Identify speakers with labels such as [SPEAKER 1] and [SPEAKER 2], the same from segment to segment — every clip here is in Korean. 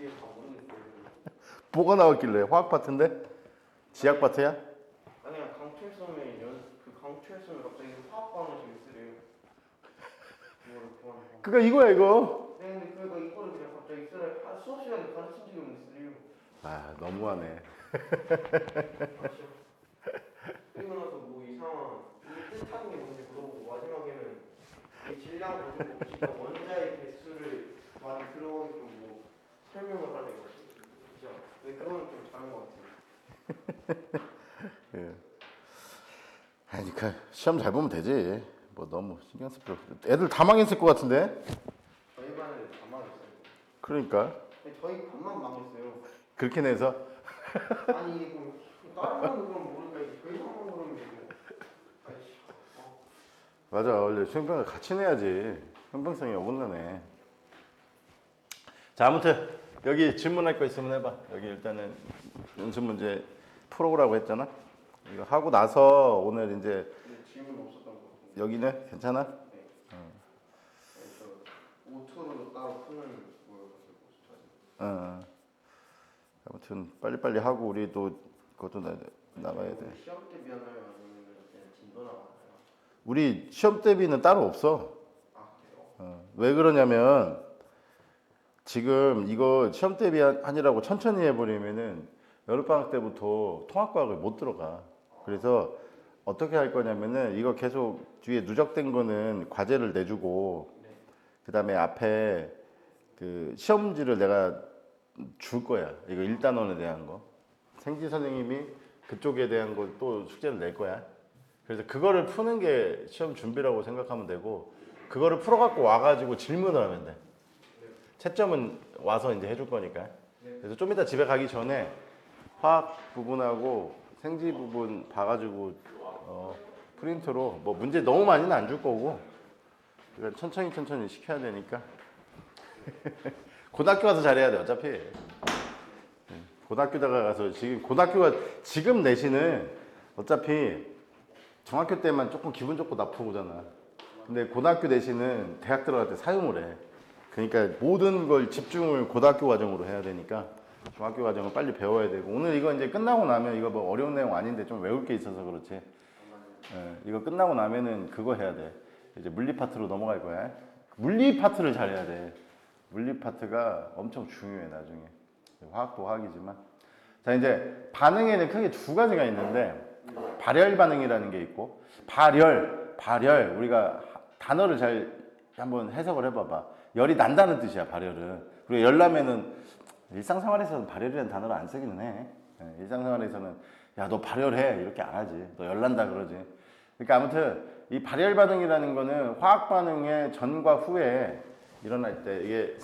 [SPEAKER 1] 뒤에 다 모르겠어요.
[SPEAKER 2] 뭐가 나왔길래? 화학 파트인데? 지약 파트야?
[SPEAKER 1] 아니 그냥 강철섬에 그 강철섬에 갑자기 화학 반응식을 쓰래요. 이거를 구하는 거.
[SPEAKER 2] 그니까 이거야 이거.
[SPEAKER 1] 네, 근데 그러니까 이거를 그냥 갑자기 쓰래. 수업 시간에 가르친 적이 없는데 쓰래요.
[SPEAKER 2] 아 너무하네.
[SPEAKER 1] 아시죠? 그리고 나서 뭐 이상한 이 뜻하는 게 뭔지 물어보고 마지막에는 이 질량 가지고 진짜 원자의 개수를 많이 들어가게끔 뭐 설명을 하는 거지. 그죠? 근데 그거는 좀 다른 것 같아요.
[SPEAKER 2] 예. 아니 그 시험 잘 보면 되지. 뭐 너무 신경 쓸 필요 없어. 애들 다 망했을 것 같은데.
[SPEAKER 1] 저희 반은 다 망했어요.
[SPEAKER 2] 그러니까
[SPEAKER 1] 근데 저희 반만 망했어요.
[SPEAKER 2] 그렇게 내서
[SPEAKER 1] 아니 이게 뭐 다른 반은 그럼 모르니까 이게 저희 반만 그러면 되고. 아이씨.
[SPEAKER 2] 맞아. 원래 수행평가 같이 내야지. 형평성이 어긋나네. 자 아무튼 여기 질문할 거 있으면 해봐. 여기 일단은 연습 문제 풀어오라고 했잖아. 이거 하고 나서 오늘 이제
[SPEAKER 1] 근데 질문 없었던 것 같은데.
[SPEAKER 2] 여기는 괜찮아?
[SPEAKER 1] 네. 저 오토로 따로 푸는 거였어요.
[SPEAKER 2] 어. 아무튼 빨리빨리 하고 우리도 그것도 나가야 돼.
[SPEAKER 1] 시험 대비하나요? 아니면 그냥 진도 나가나요?
[SPEAKER 2] 우리 시험 대비는 따로 없어.
[SPEAKER 1] 아 그래요?
[SPEAKER 2] 왜 그러냐면 지금 이거 시험 대비하느라고 천천히 해버리면은 여름방학 때부터 통합과학을 못 들어가. 그래서 어떻게 할 거냐면은 이거 계속 뒤에 누적된 거는 과제를 내주고
[SPEAKER 1] 네.
[SPEAKER 2] 그 다음에 앞에 그 시험지를 내가 줄 거야. 이거 1단원에 대한 거. 생지 선생님이 그쪽에 대한 걸 또 숙제를 낼 거야. 그래서 그거를 푸는 게 시험 준비라고 생각하면 되고 그거를 풀어갖고 와가지고 질문을 하면 돼. 채점은 와서 이제 해줄 거니까. 그래서 좀 이따 집에 가기 전에 화학 부분하고 생지 부분 봐가지고 프린트로 뭐 문제 너무 많이는 안 줄 거고 그러니까 천천히 시켜야 되니까 고등학교 가서 잘해야 돼 어차피. 고등학교다가 가서 지금 고등학교가 지금 내신은 어차피 중학교 때만 조금 기분 좋고 나쁘고 오잖아. 근데 고등학교 내신은 대학 들어갈 때 사용을 해. 그러니까 모든 걸 집중을 고등학교 과정으로 해야 되니까 중학교 과정을 빨리 배워야 되고 오늘 이거 이제 끝나고 나면 이거 뭐 어려운 내용 아닌데 좀 외울 게 있어서 그렇지. 이거 끝나고 나면은 그거 해야 돼. 이제 물리 파트로 넘어갈 거야. 물리 파트를 잘해야 돼. 물리 파트가 엄청 중요해 나중에. 화학도 화학이지만. 자 이제 반응에는 크게 두 가지가 있는데 발열 반응이라는 게 있고 발열 우리가 단어를 잘 한번 해석을 해봐봐. 열이 난다는 뜻이야 발열은. 그리고 열나면은 일상생활에서는 발열이라는 단어를 안 쓰기는 해. 일상생활에서는 야 너 발열해 이렇게 안 하지. 너 열난다 그러지. 그러니까 아무튼 이 발열 반응이라는 거는 화학 반응의 전과 후에 일어날 때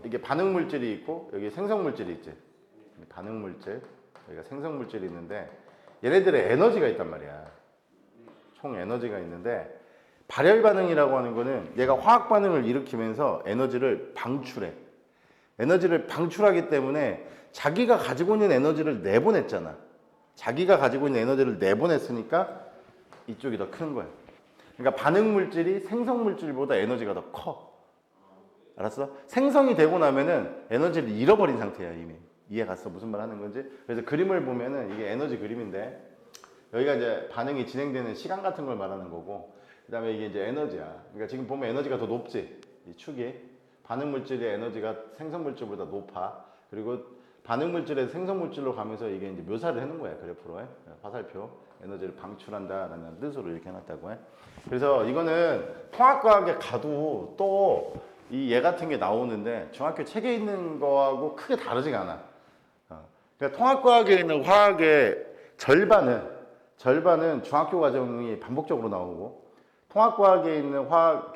[SPEAKER 2] 이게 반응 물질이 있고 여기 생성 물질이 있지. 반응 물질 여기가 생성 물질이 있는데 얘네들의 에너지가 있단 말이야. 총 에너지가 있는데 발열 반응이라고 하는 거는 얘가 화학 반응을 일으키면서 에너지를 방출해. 에너지를 방출하기 때문에 자기가 가지고 있는 에너지를 내보냈잖아. 자기가 가지고 있는 에너지를 내보냈으니까 이쪽이 더 큰 거야. 그러니까 반응 물질이 생성 물질보다 에너지가 더 커. 알았어? 생성이 되고 나면은 에너지를 잃어버린 상태야 이미. 이해 갔어? 무슨 말 하는 건지? 그래서 그림을 보면은 이게 에너지 그림인데 여기가 이제 반응이 진행되는 시간 같은 걸 말하는 거고 그 다음에 이게 이제 에너지야. 그러니까 지금 보면 에너지가 더 높지? 이 축이. 반응 물질의 에너지가 생성 물질보다 높아. 그리고 반응 물질에서 생성 물질로 가면서 이게 이제 묘사를 해놓은 거야. 그래프로. 화살표. 에너지를 방출한다라는 뜻으로 이렇게 해놨다고 해. 그래서 이거는 통합과학에 가도 또 이 얘 같은 게 나오는데 중학교 책에 있는 거하고 크게 다르지가 않아. 그러니까 통합과학에 있는 화학의 절반은 중학교 과정이 반복적으로 나오고 통합과학에 있는 화학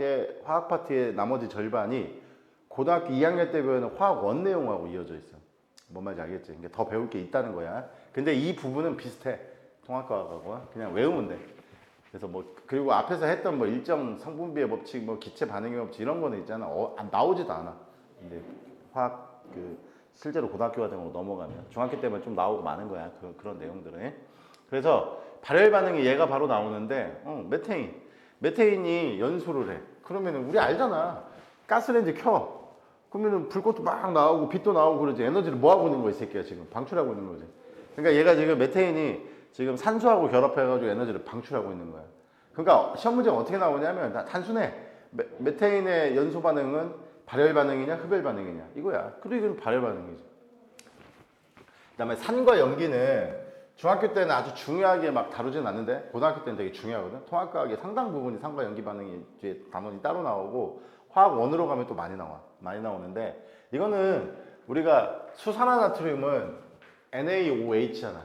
[SPEAKER 2] 파트의 나머지 절반이 고등학교 2학년 때 배우는 화학 원 내용하고 이어져 있어. 뭔 말인지 알겠지? 그러니까 더 배울 게 있다는 거야. 근데 이 부분은 비슷해. 통합과학하고 그냥 외우면 돼. 그래서 뭐 그리고 앞에서 했던 뭐 일정 성분비의 법칙, 뭐 기체 반응의 법칙 이런 거는 있잖아. 나오지도 않아. 근데 화학 실제로 고등학교 과정으로 넘어가면 중학교 때만 좀 나오고 많은 거야. 그런 내용들은. 그래서 발열 반응이 얘가 바로 나오는데 메테인이 연소를 해. 그러면 우리 알잖아. 가스레인지 켜. 그러면은 불꽃도 막 나오고 빛도 나오고 그러지. 에너지를 뭐 하고 있는 거야, 이 새끼야 지금 방출하고 있는 거지. 그러니까 얘가 지금 메테인이 지금 산소하고 결합해가지고 에너지를 방출하고 있는 거야. 그러니까 시험 문제가 어떻게 나오냐면 단순해. 메테인의 연소 반응은 발열 반응이냐 흡열 반응이냐 이거야. 그리고 이건 발열 반응이지. 그다음에 산과 염기는 중학교 때는 아주 중요하게 막 다루진 않는데 고등학교 때는 되게 중요하거든. 통합과학의 상당 부분이 산과 염기 반응이 뒤에 단원이 따로 나오고 화학 원으로 가면 또 많이 나와. 많이 나오는데 이거는 우리가 수산화나트륨은 NaOH잖아.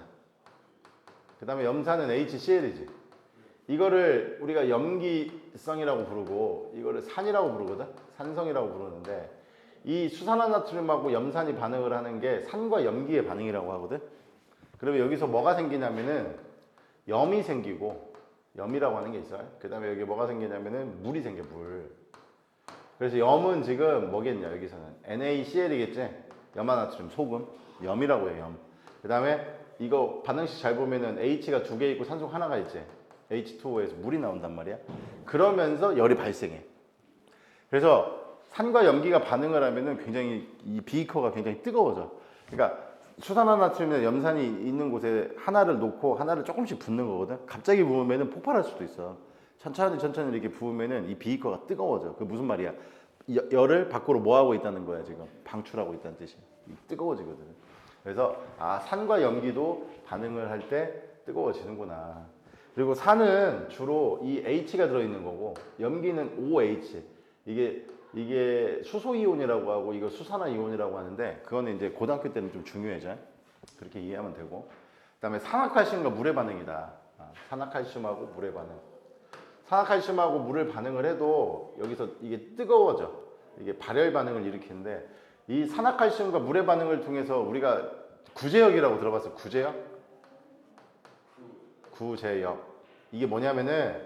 [SPEAKER 2] 그 다음에 염산은 HCl이지. 이거를 우리가 염기성이라고 부르고 이거를 산이라고 부르거든. 산성이라고 부르는데 이 수산화나트륨하고 염산이 반응을 하는 게 산과 염기의 반응이라고 하거든. 그러면 여기서 뭐가 생기냐면은 염이 생기고 염이라고 하는 게 있어요. 그 다음에 여기 뭐가 생기냐면은 물이 생겨 물. 그래서 염은 지금 뭐겠냐 여기서는 NaCl이겠지. 염화나트륨 소금 염이라고 해요 염. 그 다음에 이거 반응식 잘 보면은 H가 2개 있고 산소 하나가 있지. H2O에서 물이 나온단 말이야. 그러면서 열이 발생해. 그래서 산과 염기가 반응을 하면은 굉장히 이 비커가 굉장히 뜨거워져. 그러니까 수산화나트륨이나 염산이 있는 곳에 하나를 놓고 하나를 조금씩 붓는 거거든. 갑자기 부으면은 폭발할 수도 있어. 천천히 이렇게 부으면은 이 비커가 뜨거워져. 그 무슨 말이야? 열을 밖으로 뭐 하고 있다는 거야 지금? 방출하고 있다는 뜻이야. 뜨거워지거든. 그래서 산과 염기도 반응을 할 때 뜨거워지는구나. 그리고 산은 주로 이 H가 들어있는 거고 염기는 OH. 이게 수소 이온이라고 하고 이거 수산화 이온이라고 하는데 그거는 이제 고등학교 때는 좀 중요해져. 그렇게 이해하면 되고. 그다음에 산화칼슘과 물의 반응이다. 산화칼슘하고 물의 반응. 산화칼슘하고 물을 반응을 해도 여기서 이게 뜨거워져. 이게 발열 반응을 일으키는데 이 산화칼슘과 물의 반응을 통해서 우리가 구제역이라고 들어봤어. 구제역? 구제역. 이게 뭐냐면은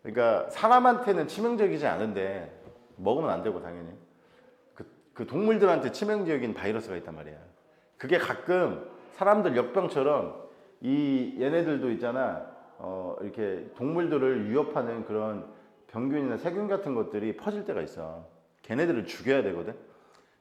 [SPEAKER 2] 그러니까 사람한테는 치명적이지 않은데 먹으면 안 되고 당연히 그 동물들한테 치명적인 바이러스가 있단 말이야. 그게 가끔 사람들 역병처럼 이 얘네들도 있잖아. 이렇게 동물들을 위협하는 그런 병균이나 세균 같은 것들이 퍼질 때가 있어. 걔네들을 죽여야 되거든.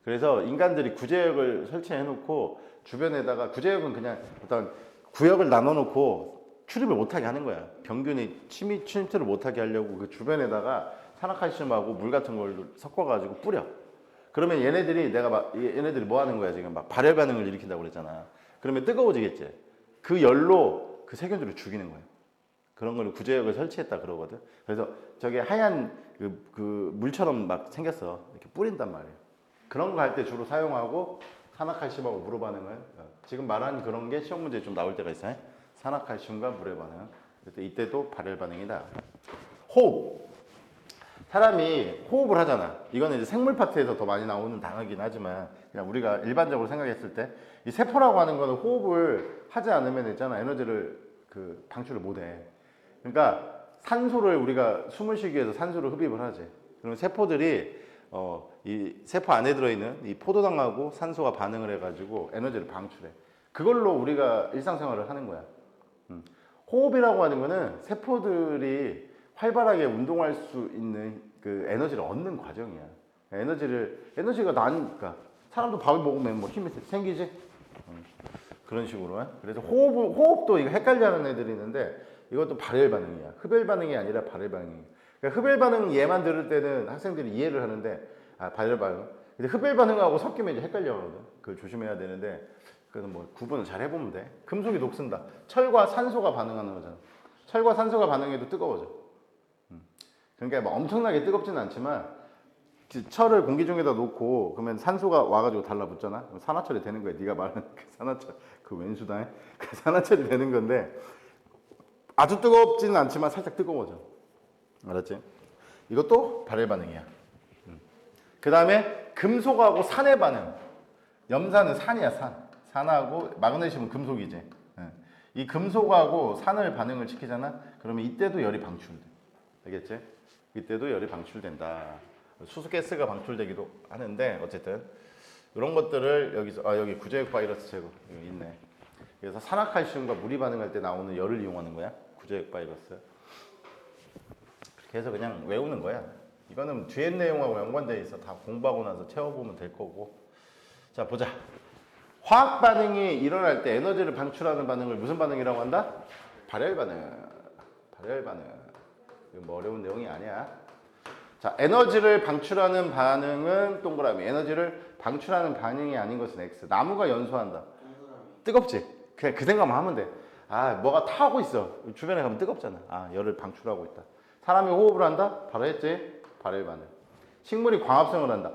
[SPEAKER 2] 그래서 인간들이 구제역을 설치해 놓고 주변에다가 구제역은 그냥 어떤 구역을 나눠 놓고 출입을 못하게 하는 거야. 병균이 침투를 못하게 하려고 그 주변에다가 산화칼슘하고 물 같은 걸 섞어가지고 뿌려. 그러면 얘네들이 뭐 하는 거야 지금 막 발열 반응을 일으킨다고 그랬잖아. 그러면 뜨거워지겠지. 그 열로 그 세균들을 죽이는 거야. 그런 걸 구제역을 설치했다 그러거든. 그래서 저게 하얀 그 물처럼 막 생겼어. 이렇게 뿌린단 말이야. 그런 거 할 때 주로 사용하고 산화칼슘하고 물의 반응을 지금 말한 그런 게 시험 문제에 좀 나올 때가 있어요. 산화칼슘과 물의 반응. 이때도 발열 반응이다. 호흡. 사람이 호흡을 하잖아. 이거는 이제 생물 파트에서 더 많이 나오는 단어긴 하지만 그냥 우리가 일반적으로 생각했을 때 이 세포라고 하는 거는 호흡을 하지 않으면 있잖아. 에너지를 방출을 못 해. 그러니까 산소를 우리가 숨을 쉬기 위해서 산소를 흡입을 하지. 그러면 세포들이 이 세포 안에 들어있는 이 포도당하고 산소가 반응을 해가지고 에너지를 방출해. 그걸로 우리가 일상생활을 하는 거야. 호흡이라고 하는 거는 세포들이 활발하게 운동할 수 있는 그 에너지를 얻는 과정이야. 에너지가 나니까 사람도 밥을 먹으면 뭐 힘이 생기지? 그런 식으로. 그래서 호흡도 이거 헷갈려하는 애들이 있는데 이것도 발열 반응이야. 흡열 반응이 아니라 발열 반응이야. 그러니까 흡열 반응 얘만 들을 때는 학생들이 이해를 하는데 발열 반응. 근데 흡열 반응하고 섞이면 이제 헷갈려하거든. 그걸 조심해야 되는데 그래서 뭐 구분을 잘 해보면 돼. 금속이 녹슨다. 철과 산소가 반응하는 거잖아. 철과 산소가 반응해도 뜨거워져. 그러니까 뭐 엄청나게 뜨겁지는 않지만 철을 공기 중에다 놓고 그러면 산소가 와가지고 달라붙잖아. 그럼 산화철이 되는 거야. 네가 말하는 그 산화철, 그 왼수다. 그 산화철이 되는 건데 아주 뜨겁지는 않지만 살짝 뜨거워져. 알았지? 이것도 발열 반응이야. 그 다음에 금속하고 산의 반응. 염산은 산이야, 산. 산하고 마그네슘은 금속이지. 이 금속하고 산을 반응을 시키잖아. 그러면 이때도 열이 방출돼. 알겠지? 이때도 열이 방출된다. 수소가스가 방출되기도 하는데 어쨌든 이런 것들을 여기 구제역 바이러스 제거 여기 있네. 그래서 산화칼슘과 물이 반응할 때 나오는 열을 이용하는 거야. 구제역 바이러스. 그렇게 해서 그냥 외우는 거야. 이거는 뒤에 내용하고 연관되어 있어. 다 공부하고 나서 채워보면 될 거고. 자, 보자. 화학 반응이 일어날 때 에너지를 방출하는 반응을 무슨 반응이라고 한다? 발열 반응. 발열 반응. 이거 뭐 어려운 내용이 아니야. 자, 에너지를 방출하는 반응은 동그라미. 에너지를 방출하는 반응이 아닌 것은 X. 나무가 연소한다. 뜨겁지? 그냥 그 생각만 하면 돼. 아, 뭐가 타고 있어. 주변에 가면 뜨겁잖아. 아, 열을 방출하고 있다. 사람이 호흡을 한다? 바로 했지? 발열 반응. 식물이 광합성을 한다.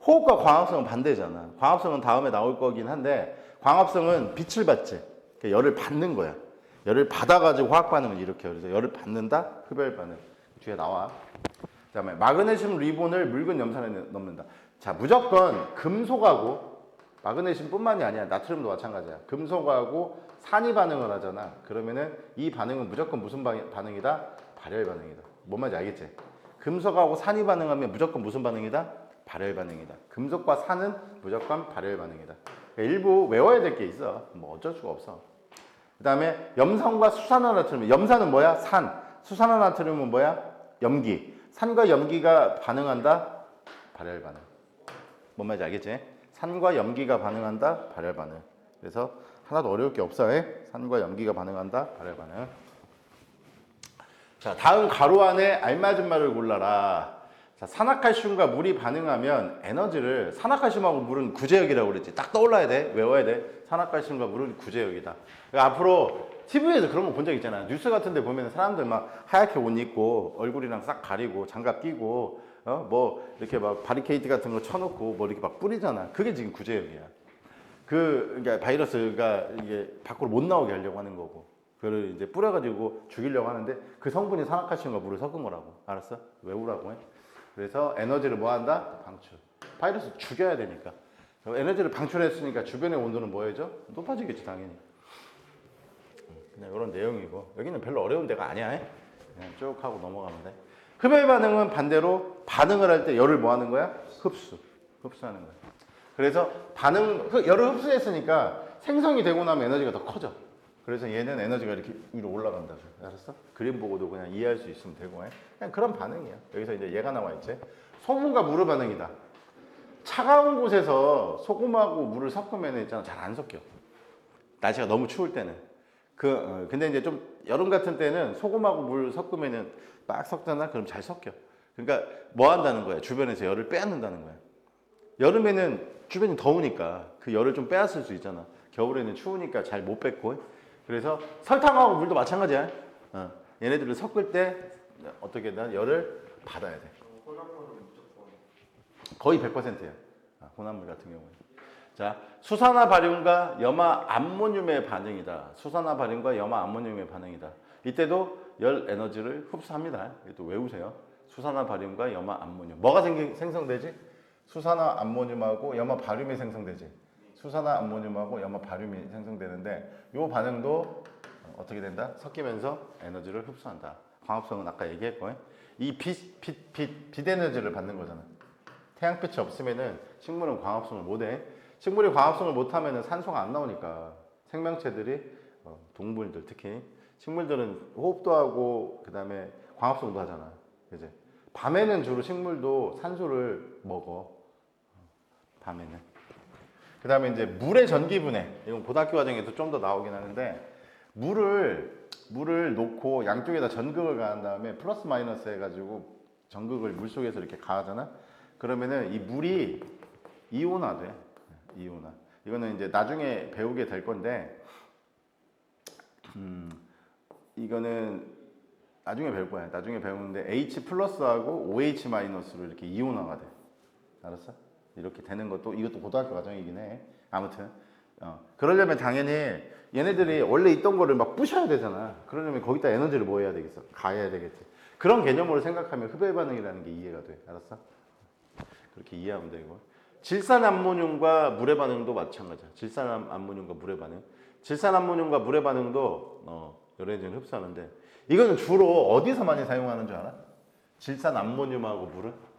[SPEAKER 2] 호흡과 광합성은 반대잖아. 광합성은 다음에 나올 거긴 한데 광합성은 빛을 받지. 그러니까 열을 받는 거야. 열을 받아가지고 화학 반응을 일으켜. 그래서 열을 받는다. 흡열 반응. 뒤에 나와. 그다음에 마그네슘 리본을 묽은 염산에 넣는다. 자, 무조건 금속하고 마그네슘뿐만이 아니야. 나트륨도 마찬가지야. 금속하고 산이 반응을 하잖아. 그러면은 이 반응은 무조건 무슨 반응이다? 발열 반응이다. 뭔 말인지 알겠지? 금속하고 산이 반응하면 무조건 무슨 반응이다? 발열 반응이다. 금속과 산은 무조건 발열 반응이다. 그러니까 일부 외워야 될 게 있어. 뭐 어쩔 수가 없어. 그 다음에 염산과 수산화나트륨. 염산은 뭐야? 산. 수산화나트륨은 뭐야? 염기. 산과 염기가 반응한다? 발열 반응. 뭔 말인지 알겠지? 산과 염기가 반응한다? 발열 반응. 그래서 하나도 어려울 게 없어. 산과 염기가 반응한다? 발열 반응. 자, 다음 가로 안에 알맞은 말을 골라라. 자, 산화칼슘과 물이 반응하면 에너지를, 산화칼슘하고 물은 구제역이라고 그랬지. 딱 떠올라야 돼. 외워야 돼. 산화칼슘과 물은 구제역이다. 그러니까 앞으로 TV에서 그런 거 본 적 있잖아. 뉴스 같은 데 보면 사람들 막 하얗게 옷 입고 얼굴이랑 싹 가리고 장갑 끼고 뭐 이렇게 막 바리케이트 같은 거 쳐놓고 뭐 이렇게 막 뿌리잖아. 그게 지금 구제역이야. 그러니까 바이러스가 이게 밖으로 못 나오게 하려고 하는 거고. 그걸 이제 뿌려가지고 죽이려고 하는데 그 성분이 산화칼슘과 물을 섞은 거라고. 알았어? 외우라고 해. 그래서 에너지를 뭐 한다? 방출. 바이러스 죽여야 되니까. 에너지를 방출했으니까 주변의 온도는 뭐 해줘? 높아지겠지 당연히. 그냥 이런 내용이고 여기는 별로 어려운 데가 아니야. 그냥 쭉 하고 넘어가면 돼. 흡열 반응은 반대로 반응을 할 때 열을 뭐 하는 거야? 흡수하는 거야. 그래서 열을 흡수했으니까 생성이 되고 나면 에너지가 더 커져. 그래서 얘는 에너지가 이렇게 위로 올라간다. 알았어? 그림 보고도 그냥 이해할 수 있으면 되고 그냥 그런 반응이야. 여기서 이제 얘가 나와 있지. 소금과 물의 반응이다. 차가운 곳에서 소금하고 물을 섞으면 있잖아 잘 안 섞여. 날씨가 너무 추울 때는. 근데 이제 좀 여름 같은 때는 소금하고 물 섞으면은 막 섞잖아. 그럼 잘 섞여. 그러니까 뭐 한다는 거야? 주변에서 열을 빼앗는다는 거야. 여름에는 주변이 더우니까 그 열을 좀 빼앗을 수 있잖아. 겨울에는 추우니까 잘 못 뺏고. 그래서 설탕하고 물도 마찬가지야. 얘네들을 섞을 때 어떻게든 열을 받아야 돼.
[SPEAKER 1] 혼합물은 무조건.
[SPEAKER 2] 거의 100%야. 혼합물 같은 경우는. 자, 수산화 바륨과 염화 암모늄의 반응이다. 수산화 바륨과 염화 암모늄의 반응이다. 이때도 열 에너지를 흡수합니다. 또 외우세요. 수산화 바륨과 염화 암모늄. 뭐가 생성되지? 수산화 암모늄하고 염화 바륨이 생성되지. 수산화 암모늄하고 염화 바륨이 생성되는데 이 반응도 어떻게 된다? 섞이면서 에너지를 흡수한다. 광합성은 아까 얘기했고 이 빛 에너지를 받는 거잖아. 태양빛이 없으면은 식물은 광합성을 못해. 식물이 광합성을 못하면은 산소가 안 나오니까 생명체들이 동물들 특히 식물들은 호흡도 하고 그다음에 광합성도 하잖아. 그지? 밤에는 주로 식물도 산소를 먹어. 밤에는. 그 다음에 이제 물의 전기분해. 이건 고등학교 과정에서 좀 더 나오긴 하는데, 물을 놓고 양쪽에다 전극을 가한 다음에 플러스 마이너스 해가지고 전극을 물 속에서 이렇게 가하잖아? 그러면은 이 물이 이온화돼. 이온화. 이거는 이제 나중에 배우게 될 건데, 이거는 나중에 배울 거야. 나중에 배우는데 H 플러스하고 OH 마이너스로 이렇게 이온화가 돼. 알았어? 이렇게 되는 것도 이것도 고등학교 과정이긴 해. 아무튼 그러려면 당연히 얘네들이 원래 있던 거를 막 부셔야 되잖아. 그러려면 거기다 에너지를 뭐 해야 되겠어? 가해야 되겠지. 그런 개념으로 생각하면 흡열 반응이라는 게 이해가 돼. 알았어? 그렇게 이해하면 되고. 질산암모늄과 물의 반응도 마찬가지야. 질산암모늄과 물의 반응. 질산암모늄과 물의 반응도 여러 에너지를 흡수하는데 이거는 주로 어디서 많이 사용하는 줄 알아? 질산암모늄하고 물은?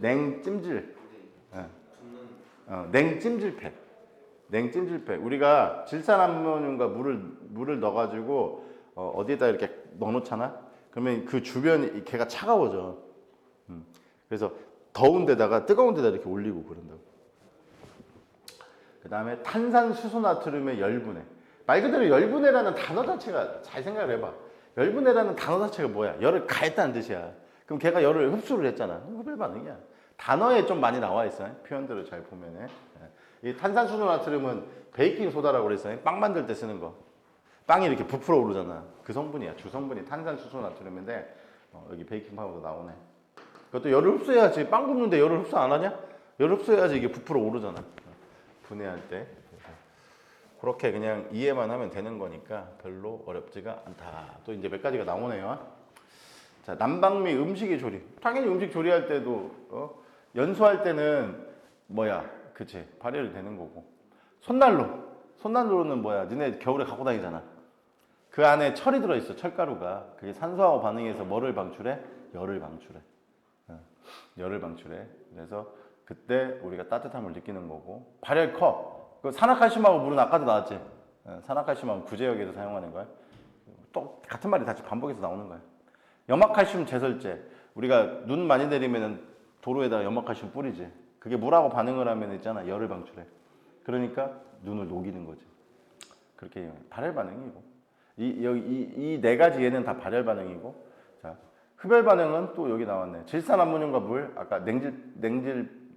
[SPEAKER 2] 냉찜질. 냉찜질팩. 냉찜질팩. 우리가 질산암모늄과 물을 넣어가지고 어디에다 이렇게 넣어놓잖아. 그러면 그 주변이 걔가 차가워져. 그래서 더운 데다가 뜨거운 데다 이렇게 올리고 그런다고. 그 다음에 탄산수소나트륨의 열분해. 말 그대로 열분해라는 단어 자체가 잘 생각을 해봐. 열분해라는 단어 자체가 뭐야? 열을 가했다는 뜻이야. 그럼 걔가 열을 흡수를 했잖아. 흡열 반응이야. 단어에 좀 많이 나와 있어. 표현들을 잘 보면은. 이 탄산수소나트륨은 베이킹 소다라고 그랬어. 빵 만들 때 쓰는 거. 빵이 이렇게 부풀어 오르잖아. 그 성분이야. 주성분이 탄산수소나트륨인데 여기 베이킹 파우더 나오네. 그것도 열을 흡수해야지. 빵 굽는데 열을 흡수 안 하냐? 열을 흡수해야지 이게 부풀어 오르잖아. 분해할 때. 그렇게 그냥 이해만 하면 되는 거니까 별로 어렵지가 않다. 또 이제 몇 가지가 나오네요. 자, 난방미 음식의 조리. 당연히 음식 조리할 때도 연수할 때는 뭐야? 그치? 발열이 되는 거고. 손난로. 손난로는 뭐야? 니네 겨울에 갖고 다니잖아. 그 안에 철이 들어있어. 철가루가. 그게 산소하고 반응해서 뭐를 방출해? 열을 방출해. 열을 방출해. 그래서 그때 우리가 따뜻함을 느끼는 거고. 발열컵. 그 산화칼슘하고 물은 아까도 나왔지. 산화칼슘하고 구제역에서 사용하는 거야. 또 같은 말이 다시 반복해서 나오는 거야. 염화칼슘 제설제. 우리가 눈 많이 내리면 도로에다가 염화칼슘 뿌리지. 그게 물하고 반응을 하면 있잖아. 열을 방출해. 그러니까 눈을 녹이는 거지. 그렇게 발열 반응이고. 이 네 가지 얘는 다 발열 반응이고. 자, 흡열 반응은 또 여기 나왔네. 질산암모늄과 물. 아까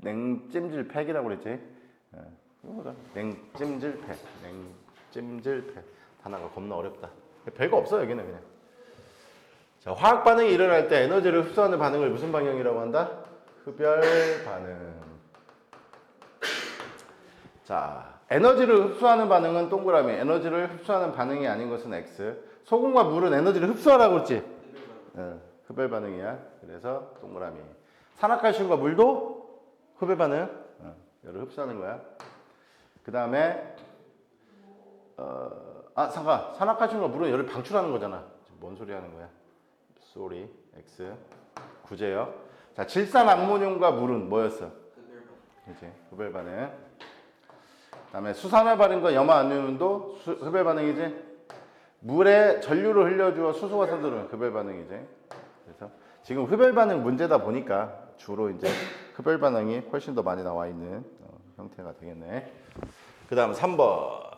[SPEAKER 2] 냉찜질팩이라고 그랬지. 이거다. 냉찜질팩. 냉찜질팩. 단어가 겁나 어렵다. 별거 없어 여기는 그냥. 자, 화학 반응이 일어날 때 에너지를 흡수하는 반응을 무슨 방향이라고 한다? 흡열 반응. 자, 에너지를 흡수하는 반응은 동그라미. 에너지를 흡수하는 반응이 아닌 것은 X. 소금과 물은 에너지를 흡수하라고 그랬지? 흡열 반응이야. 그래서 동그라미. 산화칼슘과 물도 흡열 반응. 열을 흡수하는 거야. 그 다음에 산화칼슘과 물은 열을 방출하는 거잖아. 뭔 소리 하는 거야? 쏘리. X. 구제요. 자, 질산암모늄과 물은 뭐였어? 그치? 흡열 반응. 그 다음에 수산화 반응과 염화암모늄도 흡열 반응이지? 물에 전류를 흘려주어 수소가 산소는 흡열 반응이지? 그래서 지금 흡열 반응 문제다 보니까 주로 이제 흡열 반응이 훨씬 더 많이 나와 있는 형태가 되겠네. 그 다음 3번.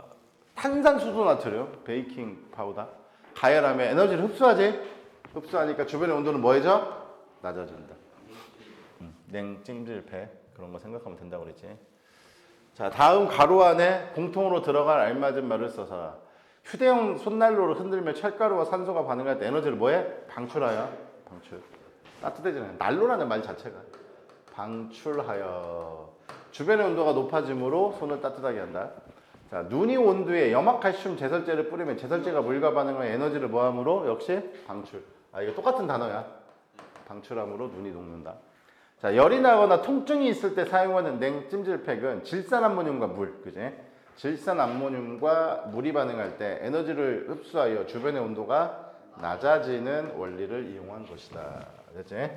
[SPEAKER 2] 탄산수소나트륨, 베이킹 파우더. 가열하면 에너지를 흡수하지? 흡수하니까 주변의 온도는 뭐해져? 낮아진다. 냉찜질팩. 그런 거 생각하면 된다고 그랬지. 자, 다음 가로 안에 공통으로 들어갈 알맞은 말을 써서 휴대용 손난로를 흔들며 철가루와 산소가 반응할 때 에너지를 뭐해? 방출하여. 방출. 따뜻해지는 난로라는 말 자체가. 방출하여. 주변의 온도가 높아지므로 손을 따뜻하게 한다. 자, 눈이 온도에 염화칼슘 제설제를 뿌리면 제설제가 물과 반응하여 에너지를 뭐함으로? 역시 방출. 이거 똑같은 단어야. 방출함으로 눈이 녹는다. 자, 열이 나거나 통증이 있을 때 사용하는 냉찜질팩은 질산암모늄과 물, 그지? 질산암모늄과 물이 반응할 때 에너지를 흡수하여 주변의 온도가 낮아지는 원리를 이용한 것이다. 됐지?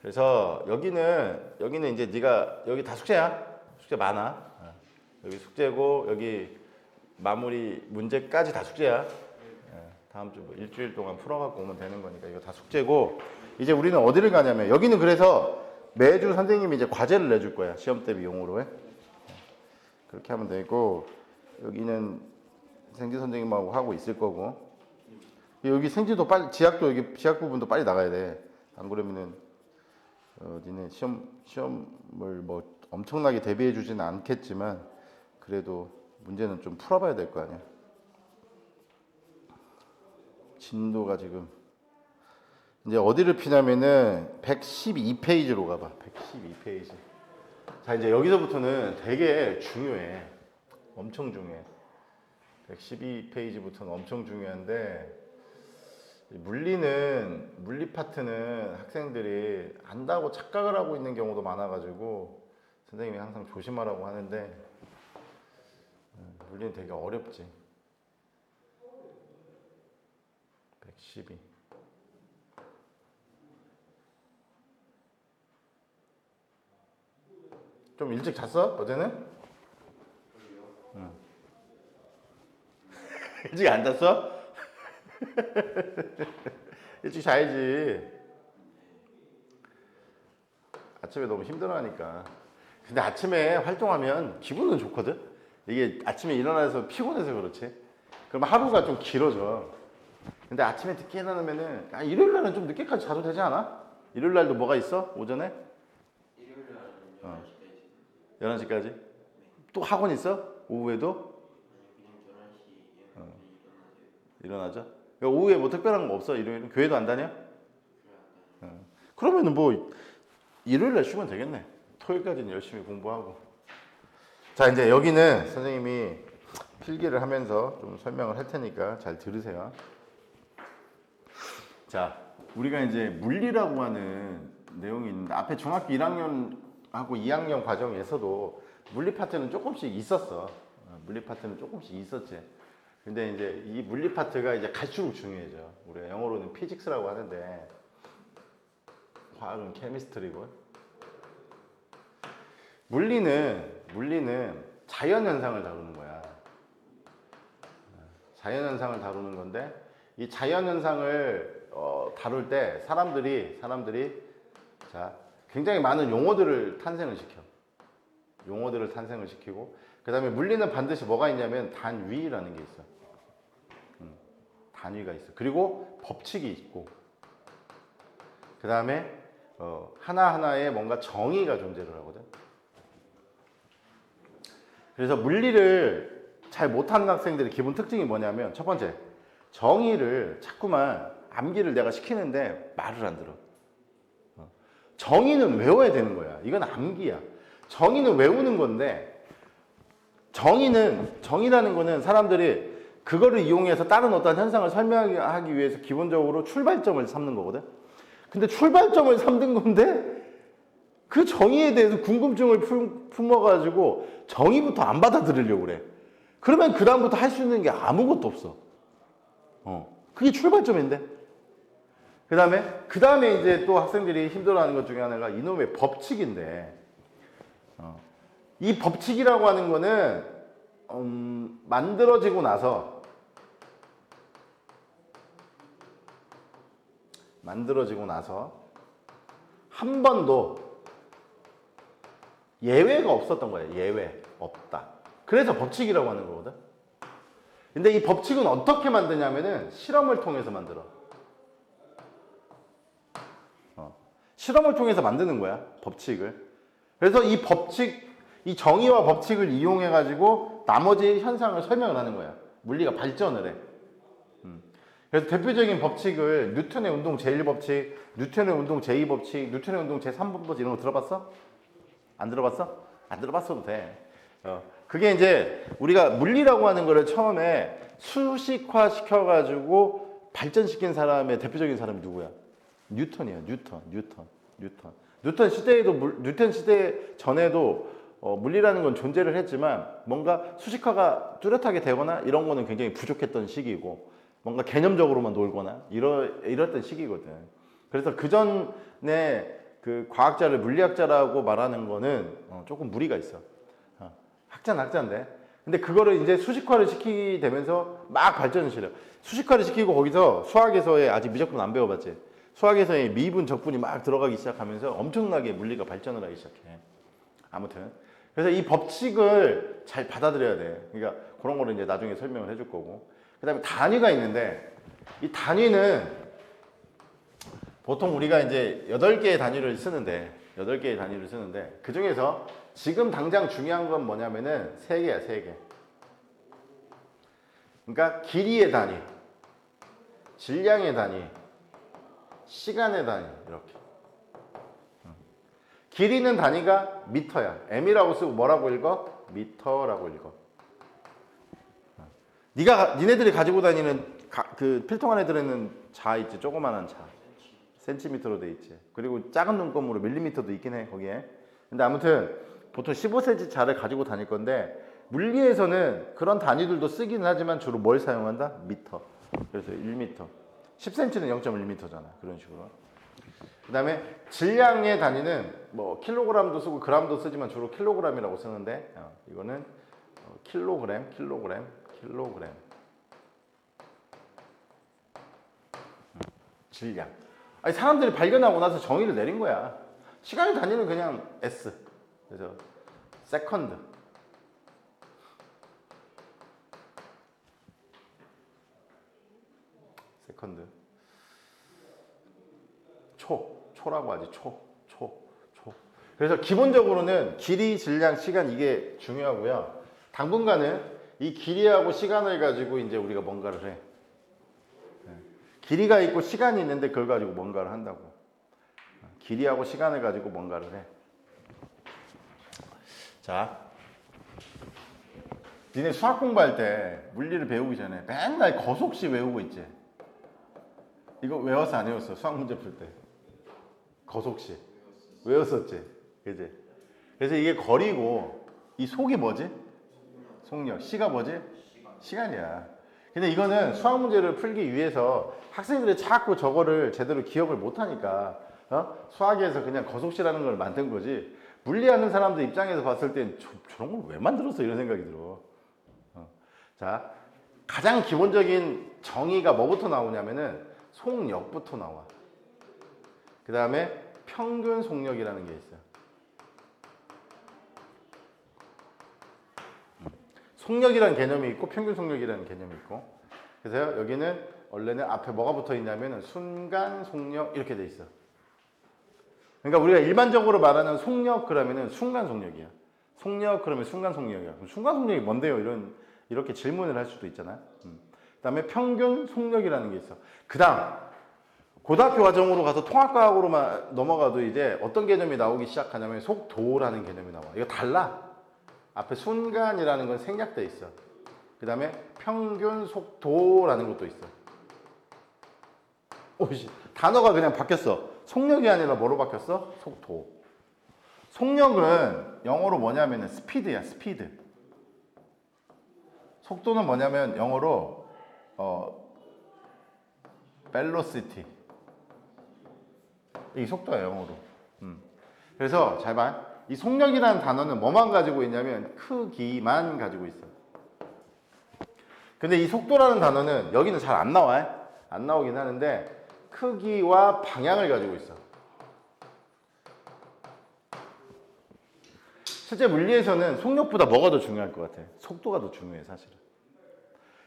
[SPEAKER 2] 그래서 여기는 이제 네가 여기 다 숙제야. 숙제 많아. 여기 숙제고 여기 마무리 문제까지 다 숙제야. 다음 주 뭐 일주일 동안 풀어갖고 오면 되는 거니까 이거 다 숙제고 이제 우리는 어디를 가냐면 여기는 그래서 매주 선생님이 이제 과제를 내줄 거야. 시험 대비 용어로 해. 그렇게 하면 되고 여기는 생지 선생님하고 하고 있을 거고 여기 생지도 빨리 지학도 여기 지학 부분도 빨리 나가야 돼. 안 그러면은 니네 시험을 뭐 엄청나게 대비해 주지는 않겠지만 그래도 문제는 좀 풀어봐야 될 거 아니야. 진도가 지금 이제 어디를 피냐면은 112페이지로 가봐. 112페이지. 자, 이제 여기서부터는 되게 중요해. 엄청 중요해. 112페이지부터는 엄청 중요한데 물리 파트는 학생들이 안다고 착각을 하고 있는 경우도 많아가지고 선생님이 항상 조심하라고 하는데 물리는 되게 어렵지. 112. 좀 일찍 잤어? 어제는? 응. 일찍 안 잤어? 일찍 자야지. 아침에 너무 힘들어하니까. 근데 아침에 활동하면 기분은 좋거든. 이게 아침에 일어나서 피곤해서 그렇지. 그럼 하루가 좀 길어져. 근데 아침에 늦게 일어나면은 일요일 날은 좀 늦게까지 자도 되지 않아? 일요일 날도 뭐가 있어? 오전에?
[SPEAKER 1] 일요일 날은 11시까지.
[SPEAKER 2] 11시까지? 또 학원 있어? 오후에도?
[SPEAKER 1] 아니 그냥 11시에
[SPEAKER 2] 일어나죠? 그러니까 오후에 뭐 특별한 거 없어? 일요일은? 교회도 안 다녀? 그러면은 뭐 일요일 날 쉬면 되겠네. 토요일까지는 열심히 공부하고. 자, 이제 여기는 선생님이 필기를 하면서 좀 설명을 할 테니까 잘 들으세요. 자, 우리가 이제 물리라고 하는 내용이 있는데 앞에 중학교 1학년하고 2학년 과정에서도 물리 파트는 조금씩 있었어. 물리 파트는 조금씩 있었지. 근데 이제 이 물리 파트가 이제 갈수록 중요해져. 우리가 영어로는 피직스라고 하는데 과학은 케미스트리고. 물리는 자연 현상을 다루는 거야. 자연 현상을 다루는 건데 이 자연 현상을 다룰 때 사람들이 자 굉장히 많은 용어들을 탄생을 시켜. 용어들을 탄생을 시키고 그다음에 물리는 반드시 뭐가 있냐면 단위라는 게 있어. 단위가 있어. 그리고 법칙이 있고 그다음에 하나하나에 뭔가 정의가 존재를 하거든. 그래서 물리를 잘 못하는 학생들의 기본 특징이 뭐냐면 첫 번째, 정의를 자꾸만 암기를 내가 시키는데 말을 안 들어. 정의는 외워야 되는 거야. 이건 암기야. 정의는 외우는 건데 정의라는 거는 사람들이 그거를 이용해서 다른 어떤 현상을 설명하기 위해서 기본적으로 출발점을 삼는 거거든. 근데 출발점을 삼는 건데 그 정의에 대해서 궁금증을 품어가지고 정의부터 안 받아들이려고 그래. 그러면 그 다음부터 할 수 있는 게 아무것도 없어. 그게 출발점인데. 그 다음에 이제 또 학생들이 힘들어하는 것 중에 하나가 이놈의 법칙인데, 이 법칙이라고 하는 거는 만들어지고 나서 한 번도 예외가 없었던 거예요. 예외 없다. 그래서 법칙이라고 하는 거거든. 근데 이 법칙은 어떻게 만드냐면은 실험을 통해서 만들어. 실험을 통해서 만드는 거야. 법칙을. 그래서 이 법칙, 이 정의와 법칙을 이용해 가지고 나머지 현상을 설명을 하는 거야. 물리가 발전을 해. 그래서 대표적인 법칙을 뉴턴의 운동 제1법칙, 뉴턴의 운동 제2법칙, 뉴턴의 운동 제3법칙 이런 거 들어봤어? 안 들어봤어? 안 들어봤어도 돼. 그게 이제 우리가 물리라고 하는 거를 처음에 수식화 시켜가지고 발전시킨 사람의 대표적인 사람이 누구야? 뉴턴이야. 뉴턴 시대에도 뉴턴 시대 전에도 물리라는 건 존재를 했지만 뭔가 수식화가 뚜렷하게 되거나 이런 거는 굉장히 부족했던 시기고 뭔가 개념적으로만 놀거나 이랬던 시기거든. 그래서 그 전에 그 과학자를 물리학자라고 말하는 거는 조금 무리가 있어. 학자는 학자인데. 근데 그거를 이제 수식화를 시키게 되면서 막 발전을 시려. 수식화를 시키고 거기서 수학에서의 아직 미적분 안 배워봤지? 수학에서의 미분, 적분이 막 들어가기 시작하면서 엄청나게 물리가 발전을 하기 시작해. 아무튼. 그래서 이 법칙을 잘 받아들여야 돼. 그러니까 그런 거를 이제 나중에 설명을 해줄 거고. 그 다음에 단위가 있는데, 이 단위는 보통 우리가 이제 8개의 단위를 쓰는데, 그 중에서 지금 당장 중요한 건 뭐냐면은 3개야, 3개. 그러니까 길이의 단위, 질량의 단위, 시간의 단위, 이렇게. 길이는 단위가 미터야. m이라고 쓰고 뭐라고 읽어? 미터라고 읽어. 니네들이 가지고 다니는 그 필통 안에 들어있는 자 있지, 조그만한 자. 센티미터로 돼 있지. 그리고 작은 눈금으로 밀리미터도 있긴 해, 거기에. 근데 아무튼 보통 15cm 자를 가지고 다닐 건데 물리에서는 그런 단위들도 쓰기는 하지만 주로 뭘 사용한다? 미터. 그래서 1m. 10cm는 0.1m잖아. 그런 식으로. 그 다음에 질량의 단위는 뭐 킬로그램도 쓰고 그램도 쓰지만 주로 킬로그램이라고 쓰는데 이거는 킬로그램. 질량. 아니 사람들이 발견하고 나서 정의를 내린 거야. 시간의 단위는 그냥 S. 그래서 세컨드. 세컨드. 초라고 하지. 초. 그래서 기본적으로는 길이, 질량, 시간 이게 중요하고요. 당분간은 이 길이하고 시간을 가지고 이제 우리가 뭔가를 해. 길이가 있고 시간이 있는데 그걸 가지고 뭔가를 한다고. 길이하고 시간을 가지고 뭔가를 해. 자, 니네 수학 공부할 때 물리를 배우기 전에 맨날 거속시 외우고 있지. 이거 외웠어 안 외웠어? 수학 문제 풀 때. 거속시. 외웠었지. 그지? 그래서 이게 거리고 이 속이 뭐지? 속력. 시가 뭐지? 시간이야. 근데 이거는 수학 문제를 풀기 위해서 학생들이 자꾸 저거를 제대로 기억을 못하니까 수학에서 그냥 거속시라는 걸 만든 거지. 물리하는 사람들 입장에서 봤을 땐 저런 걸 왜 만들었어? 이런 생각이 들어. 자, 가장 기본적인 정의가 뭐부터 나오냐면은 속력부터 나와. 그 다음에 평균 속력이라는 게 있어요. 속력이라는 개념이 있고 평균 속력이라는 개념이 있고. 그래서 여기는 원래는 앞에 뭐가 붙어 있냐면 순간 속력 이렇게 돼 있어. 그러니까 우리가 일반적으로 말하는 속력 그러면은 순간 속력이야. 속력 그러면 순간 속력이야. 그럼 순간 속력이 뭔데요? 이렇게 질문을 할 수도 있잖아. 그다음에 평균 속력이라는 게 있어. 그다음 고등학교 과정으로 가서 통합과학으로만 넘어가도 이제 어떤 개념이 나오기 시작하냐면 속도라는 개념이 나와. 이거 달라. 앞에 순간이라는 건 생략돼 있어. 그 다음에 평균 속도라는 것도 있어. 오씨, 단어가 그냥 바뀌었어. 속력이 아니라 뭐로 바뀌었어? 속도. 속력은 영어로 뭐냐면 스피드야, 스피드. 속도는 뭐냐면 영어로 velocity. 이게 속도야, 영어로. 그래서 잘 봐. 이 속력이라는 단어는 뭐만 가지고 있냐면 크기만 가지고 있어. 근데 이 속도라는 단어는 여기는 잘 안 나와. 안 나오긴 하는데 크기와 방향을 가지고 있어. 실제 물리에서는 속력보다 뭐가 더 중요할 것 같아? 속도가 더 중요해, 사실은.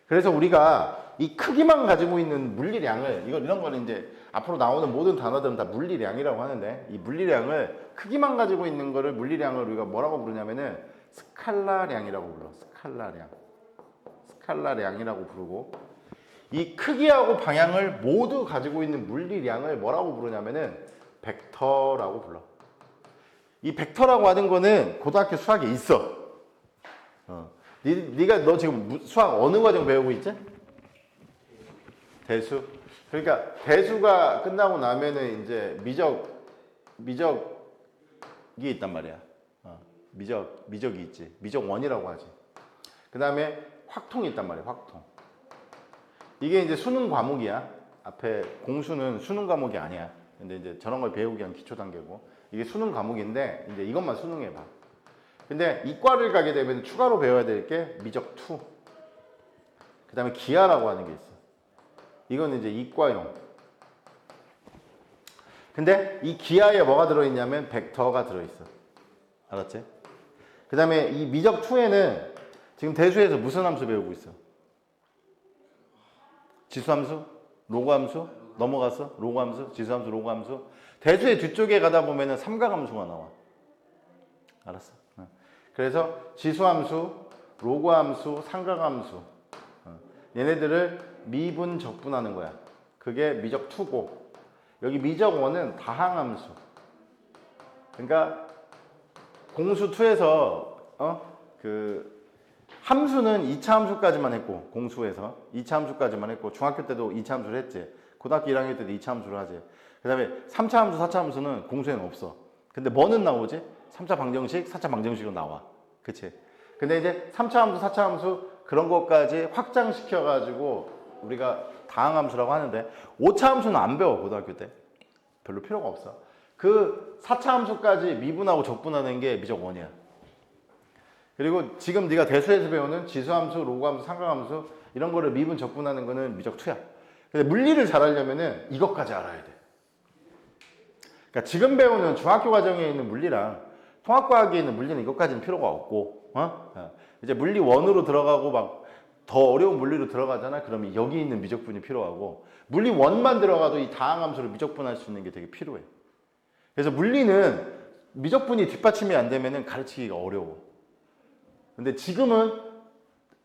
[SPEAKER 2] 그래서 우리가 이 크기만 가지고 있는 물리량을, 이런 거는 이제 앞으로 나오는 모든 단어들은 다 물리량이라고 하는데, 이 물리량을, 크기만 가지고 있는 거를 물리량을 우리가 뭐라고 부르냐면은 스칼라량이라고 불러. 스칼라량. 스칼라량이라고 부르고, 이 크기하고 방향을 모두 가지고 있는 물리량을 뭐라고 부르냐면은 벡터라고 불러. 이 벡터라고 하는 거는 고등학교 수학에 있어. 너 지금 수학 어느 과정 배우고 있지? 대수. 그러니까 대수가 끝나고 나면은 이제 미적이 있단 말이야. 미적이 있지. 미적 원이라고 하지. 그 다음에 확통이 있단 말이야. 확통. 이게 이제 수능 과목이야. 앞에 공수는 수능 과목이 아니야. 근데 이제 저런 걸 배우기 위한 기초 단계고, 이게 수능 과목인데 이제 이것만 수능해 봐. 근데 이과를 가게 되면 추가로 배워야 될 게 미적 2. 그 다음에 기하라고 하는 게 있어. 이건 이제 이과용. 근데 이 기하에 뭐가 들어있냐면 벡터가 들어있어. 알았지? 그 다음에 이 미적 2에는 지금 대수에서 무슨 함수 배우고 있어? 지수함수? 로그함수? 넘어갔어? 로그함수? 지수함수? 로그함수? 대수의 뒤쪽에 가다 보면은 삼각함수가 나와. 알았어? 그래서 지수함수, 로그함수, 삼각함수, 얘네들을 미분 적분하는 거야. 그게 미적 2고, 여기 미적 1은 다항함수. 그러니까 공수 2에서 그 함수는 2차 함수까지만 했고, 공수에서 2차 함수까지만 했고, 중학교 때도 2차 함수를 했지. 고등학교 1학년 때도 2차 함수를 하지. 그 다음에 3차 함수, 4차 함수는 공수에는 없어. 근데 뭐는 나오지? 3차 방정식, 4차 방정식은 나와. 그치? 근데 이제 3차 함수, 4차 함수 그런 것까지 확장시켜가지고 우리가 다항함수라고 하는데, 5차 함수는 안 배워, 고등학교 때. 별로 필요가 없어. 그 4차 함수까지 미분하고 적분하는 게 미적 1이야. 그리고 지금 네가 대수에서 배우는 지수함수, 로그함수, 삼각함수 이런 거를 미분 적분하는 거는 미적 2야. 근데 물리를 잘하려면은 이것까지 알아야 돼. 그러니까 지금 배우는 중학교 과정에 있는 물리랑 통합과학에 있는 물리는 이것까지는 필요가 없고, 이제 물리 1으로 들어가고 막 더 어려운 물리로 들어가잖아. 그러면 여기 있는 미적분이 필요하고, 물리 1만 들어가도 이 다항함수를 미적분할 수 있는 게 되게 필요해. 그래서 물리는 미적분이 뒷받침이 안 되면은 가르치기가 어려워. 근데 지금은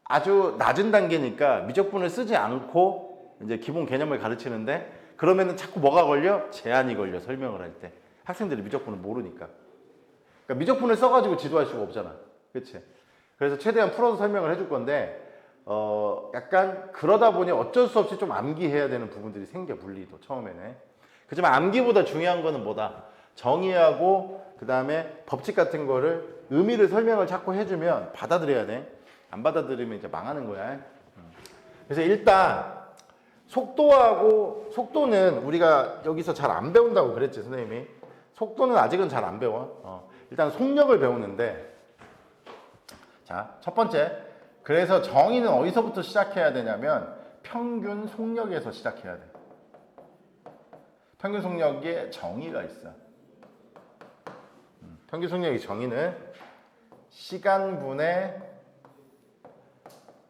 [SPEAKER 2] 아주 낮은 단계니까 미적분을 쓰지 않고 이제 기본 개념을 가르치는데, 그러면은 자꾸 뭐가 걸려? 제한이 걸려, 설명을 할 때. 학생들이 미적분을 모르니까. 그러니까 미적분을 써가지고 지도할 수가 없잖아. 그치? 그래서 최대한 풀어서 설명을 해줄 건데, 약간 그러다 보니 어쩔 수 없이 좀 암기해야 되는 부분들이 생겨, 물리도 처음에는. 그렇지만 암기보다 중요한 거는 뭐다? 정의하고 그 다음에 법칙 같은 거를 의미를 설명을 자꾸 해주면 받아들여야 돼. 안 받아들이면 이제 망하는 거야. 그래서 일단 속도는 우리가 여기서 잘 안 배운다고 그랬지, 선생님이. 속도는 아직은 잘 안 배워. 일단 속력을 배우는데, 자, 첫 번째. 그래서 정의는 어디서부터 시작해야 되냐면 평균 속력에서 시작해야 돼. 평균 속력에 정의가 있어. 평균 속력의 정의는 시간분의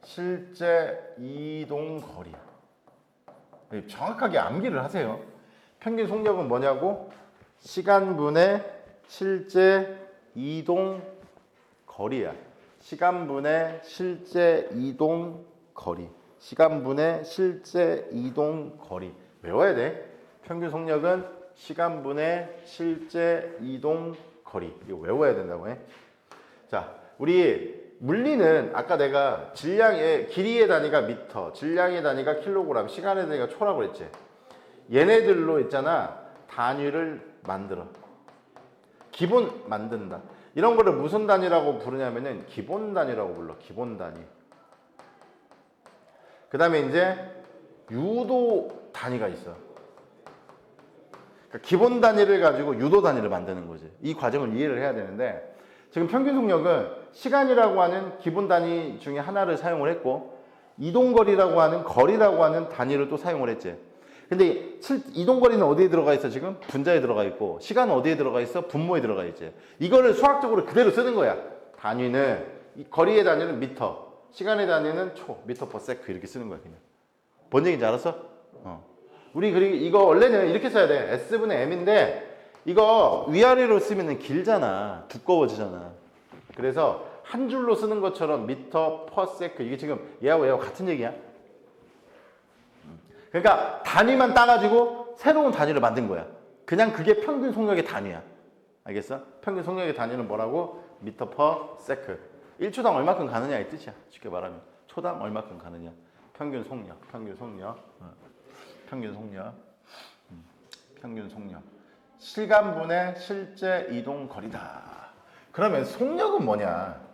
[SPEAKER 2] 실제 이동 거리야. 정확하게 암기를 하세요. 평균 속력은 뭐냐고? 시간분의 실제 이동 거리야. 시간분의 실제 이동 거리. 시간분의 실제 이동 거리. 외워야 돼. 평균 속력은 시간분의 실제 이동 거리. 이거 외워야 된다고 해. 자, 우리 물리는 아까 내가 질량의 길이의 단위가 미터, 질량의 단위가 킬로그램, 시간의 단위가 초라고 그랬지. 얘네들로 있잖아. 단위를 만들어. 기본 만든다. 이런 거를 무슨 단위라고 부르냐면은 기본 단위라고 불러. 기본 단위. 그 다음에 이제 유도 단위가 있어. 그러니까 기본 단위를 가지고 유도 단위를 만드는 거지. 이 과정을 이해를 해야 되는데, 지금 평균 속력은 시간이라고 하는 기본 단위 중에 하나를 사용을 했고, 이동거리라고 하는 거리라고 하는 단위를 또 사용을 했지. 근데 이동거리는 어디에 들어가 있어 지금? 분자에 들어가 있고, 시간은 어디에 들어가 있어? 분모에 들어가 있지. 이거를 수학적으로 그대로 쓰는 거야. 단위는, 거리의 단위는 미터, 시간의 단위는 초, 미터 퍼 세크 이렇게 쓰는 거야 그냥. 뭔 얘기인지 알았어? 우리 그리고 이거 원래는 이렇게 써야 돼. S분의 M인데 이거 위아래로 쓰면 길잖아. 두꺼워지잖아. 그래서 한 줄로 쓰는 것처럼 미터 퍼 세크, 이게 지금 얘하고 같은 얘기야. 그러니까 단위만 따가지고 새로운 단위를 만든 거야. 그냥 그게 평균 속력의 단위야. 알겠어? 평균 속력의 단위는 뭐라고? 미터 퍼 세크. 1초당 얼마큼 가느냐 이 뜻이야. 쉽게 말하면 초당 얼마큼 가느냐. 평균 속력. 평균 속력. 평균 속력. 시간분의 실제 이동 거리다. 그러면 속력은 뭐냐?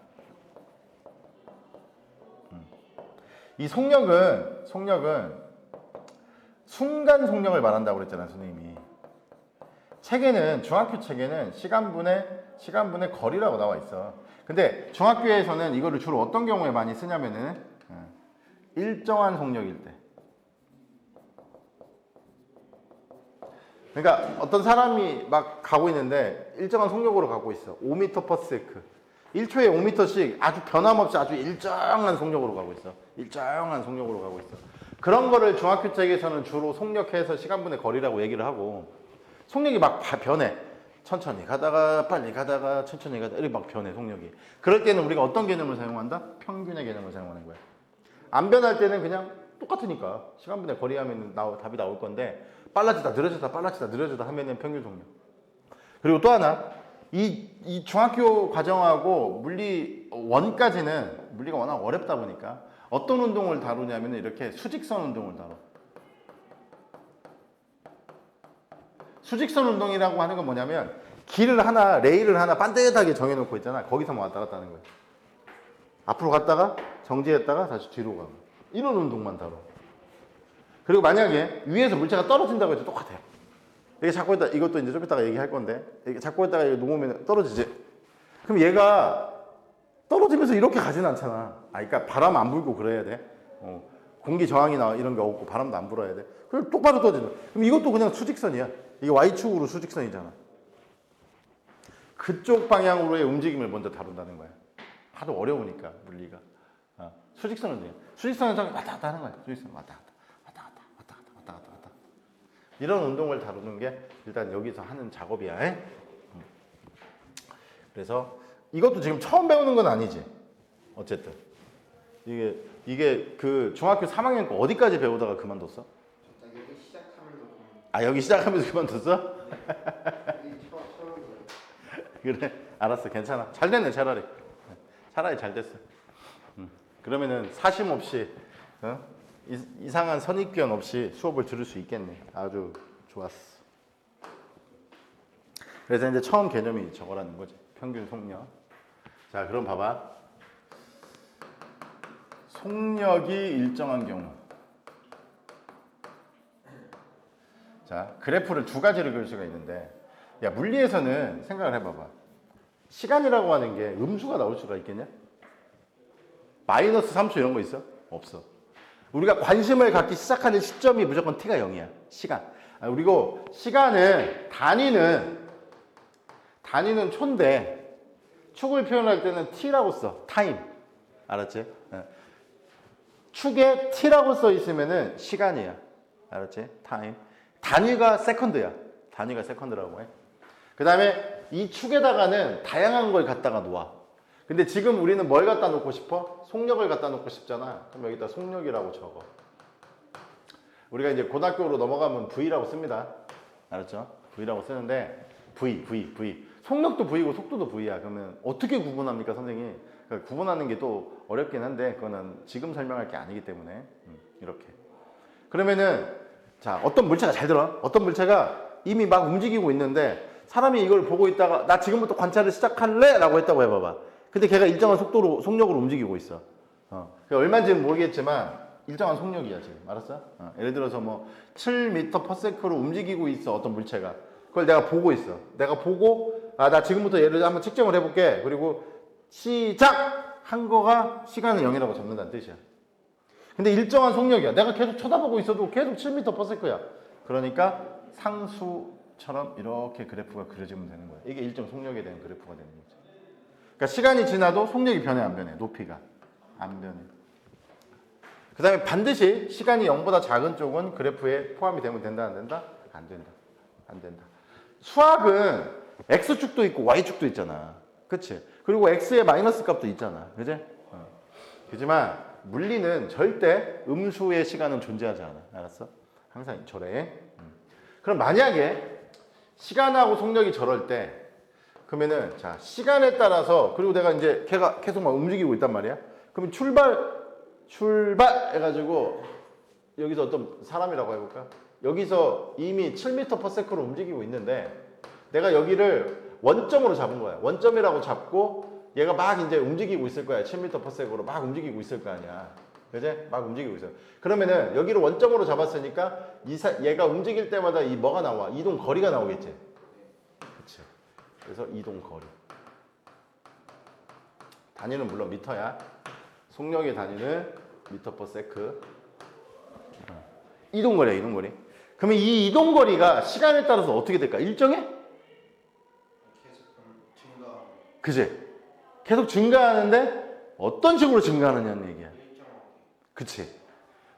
[SPEAKER 2] 이 속력은 순간 속력을 말한다고 그랬잖아요, 선생님이. 책에는, 중학교 책에는 시간분의 거리라고 나와 있어. 근데 중학교에서는 이거를 주로 어떤 경우에 많이 쓰냐면은 일정한 속력일 때. 그러니까 어떤 사람이 막 가고 있는데 일정한 속력으로 가고 있어. 5m per sec. 1초에 5m씩 아주 변함없이 아주 일정한 속력으로 가고 있어. 일정한 속력으로 가고 있어. 그런 거를 중학교 책에서는 주로 속력해서 시간분의 거리라고 얘기를 하고, 속력이 막 변해. 천천히 가다가 빨리 가다가 천천히 가다가 이렇게 막 변해, 속력이. 그럴 때는 우리가 어떤 개념을 사용한다? 평균의 개념을 사용하는 거야. 안 변할 때는 그냥 똑같으니까 시간분의 거리 하면 답이 나올 건데, 빨라지다 느려지다 빨라지다 느려지다 하면은 평균 속력. 그리고 또 하나, 이 중학교 과정하고 물리 1까지는 물리가 워낙 어렵다 보니까 어떤 운동을 다루냐면 이렇게 수직선 운동을 다뤄. 수직선 운동이라고 하는 건 뭐냐면 레일을 하나 반듯하게 정해놓고 있잖아. 거기서 왔다 갔다 하는 거야. 앞으로 갔다가 정지했다가 다시 뒤로 가고, 이런 운동만 다뤄. 그리고 만약에 위에서 물체가 떨어진다고 해도 똑같아. 이게 자꾸 있다, 이것도 이제 좀 이따가 얘기할 건데, 이게 자꾸 있다가 놓으면 떨어지지. 그럼 얘가 떨어지면서 이렇게 가진 않잖아. 그러니까 바람 안 불고 그래야 돼. 공기 저항이나 이런 게 없고 바람도 안 불어야 돼. 그럼 똑바로 떠지는. 그럼 이것도 그냥 수직선이야. 이게 Y축으로 수직선이잖아. 그쪽 방향으로의 움직임을 먼저 다룬다는 거야. 하도 어려우니까 물리가. 수직선은 돼요. 수직선은 왔다 갔다 하는 거야. 수직선 왔다 갔다 왔다 갔다 왔다 갔다 왔다 갔다 왔다. 이런 운동을 다루는 게 일단 여기서 하는 작업이야. 그래서 이것도 지금 처음 배우는 건 아니지. 어쨌든 이게 그 중학교 3학년 거 어디까지 배우다가 그만뒀어?
[SPEAKER 1] 여기 시작하면서
[SPEAKER 2] 여기 시작하면서 그만뒀어?
[SPEAKER 1] 여기 처음
[SPEAKER 2] 그래 알았어 괜찮아 잘 됐네 차라리 잘 됐어. 그러면은 사심 없이 이상한 선입견 없이 수업을 들을 수 있겠네. 아주 좋았어. 그래서 이제 처음 개념이 저거라는 거지. 평균 속력. 자 그럼 봐봐. 속력이 일정한 경우. 자 그래프를 두 가지를 그릴 수가 있는데 야 물리에서는 생각을 해봐봐. 시간이라고 하는 게 음수가 나올 수가 있겠냐? 마이너스 3초 이런 거 있어? 없어. 우리가 관심을 갖기 시작하는 시점이 무조건 t가 0이야. 시간. 그리고 시간은 단위는 초인데 축을 표현할 때는 t라고 써. 타임. 알았지? 축에 t라고 써 있으면은 시간이야. 알았지? 타임. 단위가 세컨드야. 단위가 세컨드라고 해. 그 다음에 이 축에다가는 다양한 걸 갖다가 놓아. 근데 지금 우리는 뭘 갖다 놓고 싶어? 속력을 갖다 놓고 싶잖아. 그럼 여기다 속력이라고 적어. 우리가 이제 고등학교로 넘어가면 V라고 씁니다. 알았죠? V라고 쓰는데 V. 속력도 V고 속도도 V야. 그러면 어떻게 구분합니까, 선생님? 그러니까 구분하는 게 또 어렵긴 한데 그거는 지금 설명할 게 아니기 때문에 이렇게. 그러면은 자 어떤 물체가 잘 들어. 어떤 물체가 이미 막 움직이고 있는데 사람이 이걸 보고 있다가 나 지금부터 관찰을 시작할래? 라고 했다고 해봐봐. 근데 걔가 일정한 속력으로 움직이고 있어. 얼마인지는 모르겠지만 일정한 속력이야 지금. 알았어? 예를 들어서 뭐 7m/s로 움직이고 있어 어떤 물체가. 그걸 내가 보고 있어. 내가 보고 나 지금부터 얘를 한번 측정을 해볼게. 그리고 시작! 한 거가 시간은 0이라고 잡는다는 뜻이야. 근데 일정한 속력이야. 내가 계속 쳐다보고 있어도 계속 7m/s야. 그러니까 상수처럼 이렇게 그래프가 그려지면 되는 거야. 이게 일정 속력에 대한 그래프가 되는 거지. 그러니까 시간이 지나도 속력이 변해 안 변해? 높이가 안 변해. 그 다음에 반드시 시간이 0보다 작은 쪽은 그래프에 포함이 되면 된다 안 된다? 안 된다. 수학은 x축도 있고 y축도 있잖아. 그치? 그리고 x의 마이너스 값도 있잖아. 그지? 그지만 물리는 절대 음수의 시간은 존재하지 않아. 알았어? 항상 저래. 그럼 만약에 시간하고 속력이 저럴 때 그러면은 자 시간에 따라서 그리고 내가 이제 걔가 계속 막 움직이고 있단 말이야. 그러면 출발 해가지고 여기서 어떤 사람이라고 해볼까? 여기서 이미 7m/s로 움직이고 있는데 내가 여기를 원점으로 잡은 거야. 원점이라고 잡고 얘가 막 이제 움직이고 있을 거야. 7m/s로 막 움직이고 있을 거 아니야. 그지? 막 움직이고 있어. 그러면은 여기를 원점으로 잡았으니까 얘가 움직일 때마다 이 뭐가 나와? 이동 거리가 나오겠지. 그치? 그래서 이동 거리. 단위는 물론 미터야. 속력의 단위는 미터/s. 이동 거리야, 이동 거리. 그러면 이 이동 거리가 시간에 따라서 어떻게 될까? 일정해?
[SPEAKER 1] 계속 증가.
[SPEAKER 2] 그지? 계속 증가하는데 어떤 식으로 증가하느냐는 얘기야.
[SPEAKER 1] 일정하게.
[SPEAKER 2] 그치?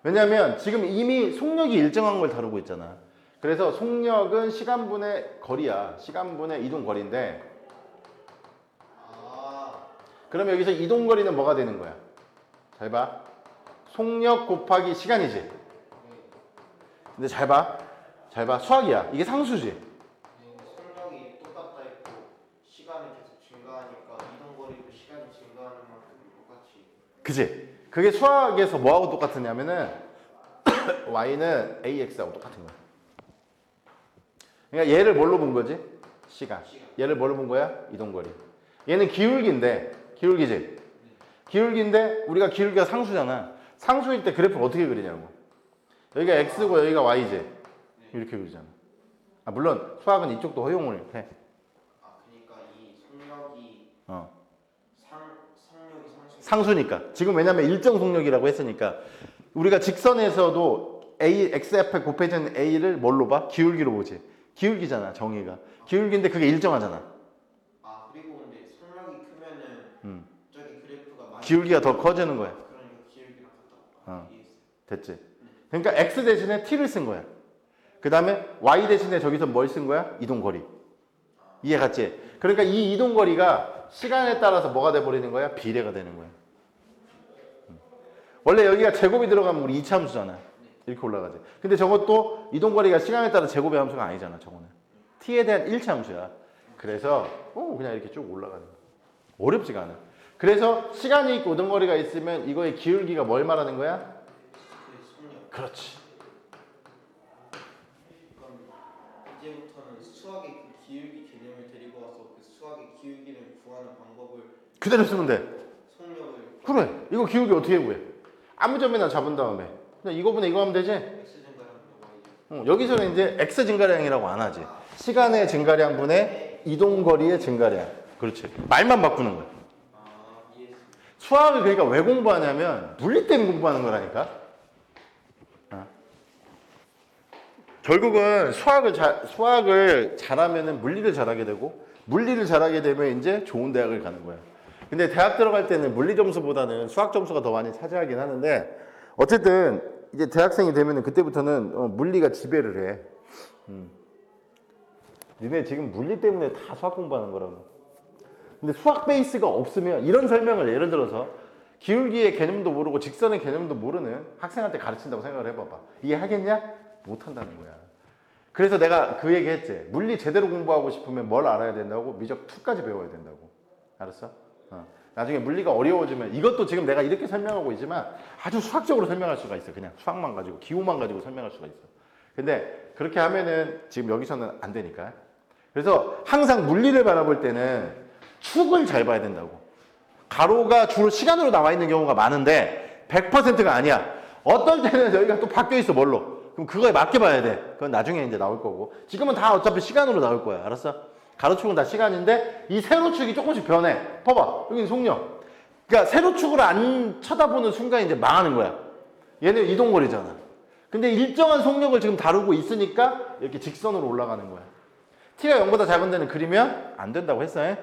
[SPEAKER 2] 왜냐면 지금 이미 속력이 일정한 걸 다루고 있잖아. 그래서 속력은 시간분의 거리야. 시간분의 이동 거리인데 그러면 여기서 이동 거리는 뭐가 되는 거야? 잘 봐. 속력 곱하기 시간이지. 근데 잘 봐. 수학이야. 이게 상수지.
[SPEAKER 1] 속력이 똑같다 했고 시간이 계속 증가하니까 이동 거리도 시간이 증가하는 만큼 똑같이.
[SPEAKER 2] 그지? 그게 수학에서 뭐하고 똑같으냐면은 y는 ax하고 똑같은 거야. 그러니까 얘를 뭘로 본 거지? 시간. 얘를 뭘로 본 거야? 이동 거리. 얘는 기울기지? 기울기인데 우리가 기울기가 상수잖아. 상수일 때 그래프를 어떻게 그리냐고. 여기가 x고 여기가 y지. 이렇게 그리잖아. 물론 수학은 이쪽도 허용을 해.
[SPEAKER 1] 그러니까 이 속력이 상력이 상수.
[SPEAKER 2] 상수니까. 지금 왜냐면 일정 속력이라고 했으니까. 우리가 직선에서도 A, X 앞에 곱해지는 A를 뭘로 봐? 기울기로 보지. 기울기잖아, 정의가. 기울기인데 그게 일정하잖아.
[SPEAKER 1] 아 그리고 근데 속력이 크면은 저기 그래프가 많이
[SPEAKER 2] 기울기가 더 커지는 거야.
[SPEAKER 1] 그러니까 기울기랑 같다. 이해했어요.
[SPEAKER 2] 됐지? 그러니까 X 대신에 T를 쓴 거야. 그 다음에 Y 대신에 저기서 뭘 쓴 거야? 이동거리. 이해 갔지? 그러니까 이 이동거리가 시간에 따라서 뭐가 돼버리는 거야? 비례가 되는 거야. 원래 여기가 제곱이 들어가면 우리 2차 함수잖아. 이렇게 올라가지. 근데 저것도 이동거리가 시간에 따라 제곱의 함수가 아니잖아. 저거는. T에 대한 1차 함수야. 그래서 그냥 이렇게 쭉 올라가는 거야. 어렵지가 않아. 그래서 시간이 있고 이동거리가 있으면 이거의 기울기가 뭘 말하는 거야?
[SPEAKER 1] 그 속력.
[SPEAKER 2] 그렇지.
[SPEAKER 1] 그럼 이제부터는 수학의 그 기울기 개념을 데리고 와서 그 수학의 기울기를 구하는 방법을
[SPEAKER 2] 그대로 쓰면 돼.
[SPEAKER 1] 속력을
[SPEAKER 2] 그래. 이거 기울기 어떻게 구해? 아무 점이나 잡은 다음에 그냥 이거분의 이거 하면 되지?
[SPEAKER 1] x 증가량 y.
[SPEAKER 2] 여기서는 이제 x 증가량이라고 안 하지. 시간의 증가량분의 이동거리의 증가량. 그렇지. 말만 바꾸는 거야.
[SPEAKER 1] 이해했어요.
[SPEAKER 2] 수학을 그러니까 왜 공부하냐면 물리 때문에 공부하는 거라니까. 결국은 수학을 잘하면은 물리를 잘하게 되고 물리를 잘하게 되면 이제 좋은 대학을 가는 거야. 근데 대학 들어갈 때는 물리 점수보다는 수학 점수가 더 많이 차지하긴 하는데 어쨌든 이제 대학생이 되면은 그때부터는 물리가 지배를 해. 니네 지금 물리 때문에 다 수학 공부하는 거라고. 근데 수학 베이스가 없으면 이런 설명을 예를 들어서 기울기의 개념도 모르고 직선의 개념도 모르는 학생한테 가르친다고 생각을 해봐봐. 이해하겠냐? 못한다는 거야. 그래서 내가 그 얘기 했지. 물리 제대로 공부하고 싶으면 뭘 알아야 된다고? 미적 2까지 배워야 된다고. 알았어? 나중에 물리가 어려워지면 이것도 지금 내가 이렇게 설명하고 있지만 아주 수학적으로 설명할 수가 있어. 그냥 수학만 가지고 기호만 가지고 설명할 수가 있어. 근데 그렇게 하면은 지금 여기서는 안 되니까. 그래서 항상 물리를 바라볼 때는 축을 잘 봐야 된다고. 가로가 주로 시간으로 나와 있는 경우가 많은데 100%가 아니야. 어떨 때는 여기가 또 바뀌어 있어. 뭘로? 그럼 그거에 맞게 봐야 돼. 그건 나중에 이제 나올 거고. 지금은 다 어차피 시간으로 나올 거야. 알았어? 가로축은 다 시간인데 이 세로축이 조금씩 변해. 봐봐. 여기는 속력. 그러니까 세로축으로 안 쳐다보는 순간 이제 망하는 거야. 얘는 이동거리잖아. 근데 일정한 속력을 지금 다루고 있으니까 이렇게 직선으로 올라가는 거야. t가 0보다 작은 데는 그리면 안 된다고 했어요.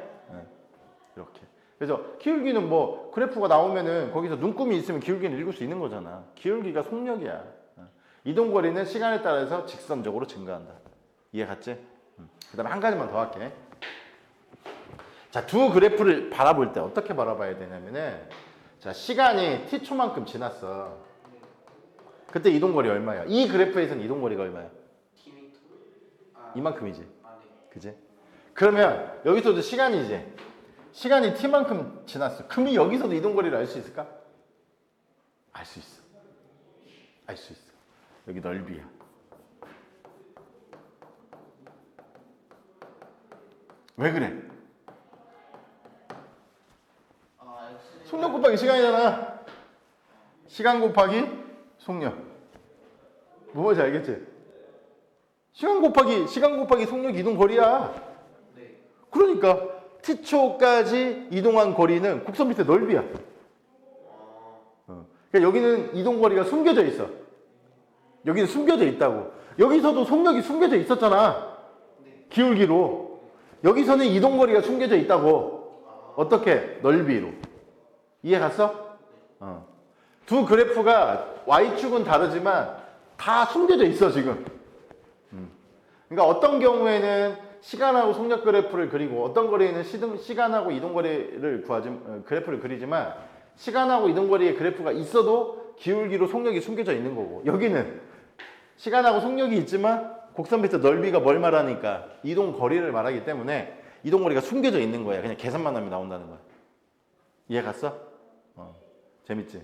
[SPEAKER 2] 이렇게. 그래서 기울기는 뭐 그래프가 나오면은 거기서 눈금이 있으면 기울기는 읽을 수 있는 거잖아. 기울기가 속력이야. 이동거리는 시간에 따라서 직선적으로 증가한다. 이해 갔지? 그 다음에 한 가지만 더 할게. 자, 두 그래프를 바라볼 때 어떻게 바라봐야 되냐면은 자, 시간이 t초만큼 지났어. 그때 이동거리 얼마야? 이 그래프에서는 이동거리가 얼마야?
[SPEAKER 1] t미터.
[SPEAKER 2] 이만큼이지.
[SPEAKER 1] 네.
[SPEAKER 2] 그지? 그러면 여기서도 시간이지. 시간이 t만큼 지났어. 그럼 여기서도 이동거리를 알 수 있을까? 알 수 있어. 알 수 있어. 여기 넓이야. 왜 그래? 속력 곱하기 시간이잖아. 시간 곱하기 속력. 뭔지 알겠지? 시간 곱하기 속력 이동 거리야.
[SPEAKER 1] 네.
[SPEAKER 2] 그러니까 t초까지 이동한 거리는 곡선 밑에 넓이야. 그러니까 여기는 이동 거리가 숨겨져 있어. 여기는 숨겨져 있다고. 여기서도 속력이 숨겨져 있었잖아. 기울기로. 여기서는 이동 거리가 숨겨져 있다고. 어떻게? 넓이로. 이해 갔어? 두 그래프가 y축은 다르지만 다 숨겨져 있어 지금. 그러니까 어떤 경우에는 시간하고 속력 그래프를 그리고 어떤 거리에는 시간하고 이동 거리를 그래프를 그리지만 시간하고 이동 거리의 그래프가 있어도 기울기로 속력이 숨겨져 있는 거고 여기는 시간하고 속력이 있지만 곡선 밑에 넓이가 뭘 말하니까 이동 거리를 말하기 때문에 이동 거리가 숨겨져 있는 거야. 그냥 계산만 하면 나온다는 거야. 이해 갔어? 재밌지?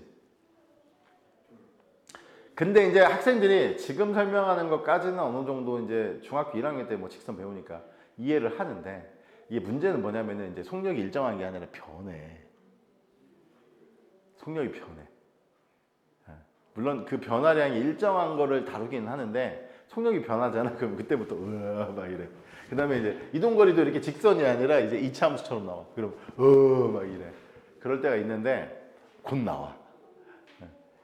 [SPEAKER 2] 근데 이제 학생들이 지금 설명하는 것까지는 어느 정도 이제 중학교 1학년 때 뭐 직선 배우니까 이해를 하는데 이게 문제는 뭐냐면은 이제 속력이 일정한 게 아니라 변해. 속력이 변해. 물론 그 변화량이 일정한 거를 다루기는 하는데 속력이 변하잖아. 그럼 그때부터 으아 막 이래. 그 다음에 이제 이동거리도 이렇게 직선이 아니라 이제 2차 함수처럼 나와. 그럼 막 이래. 그럴 때가 있는데 곧 나와.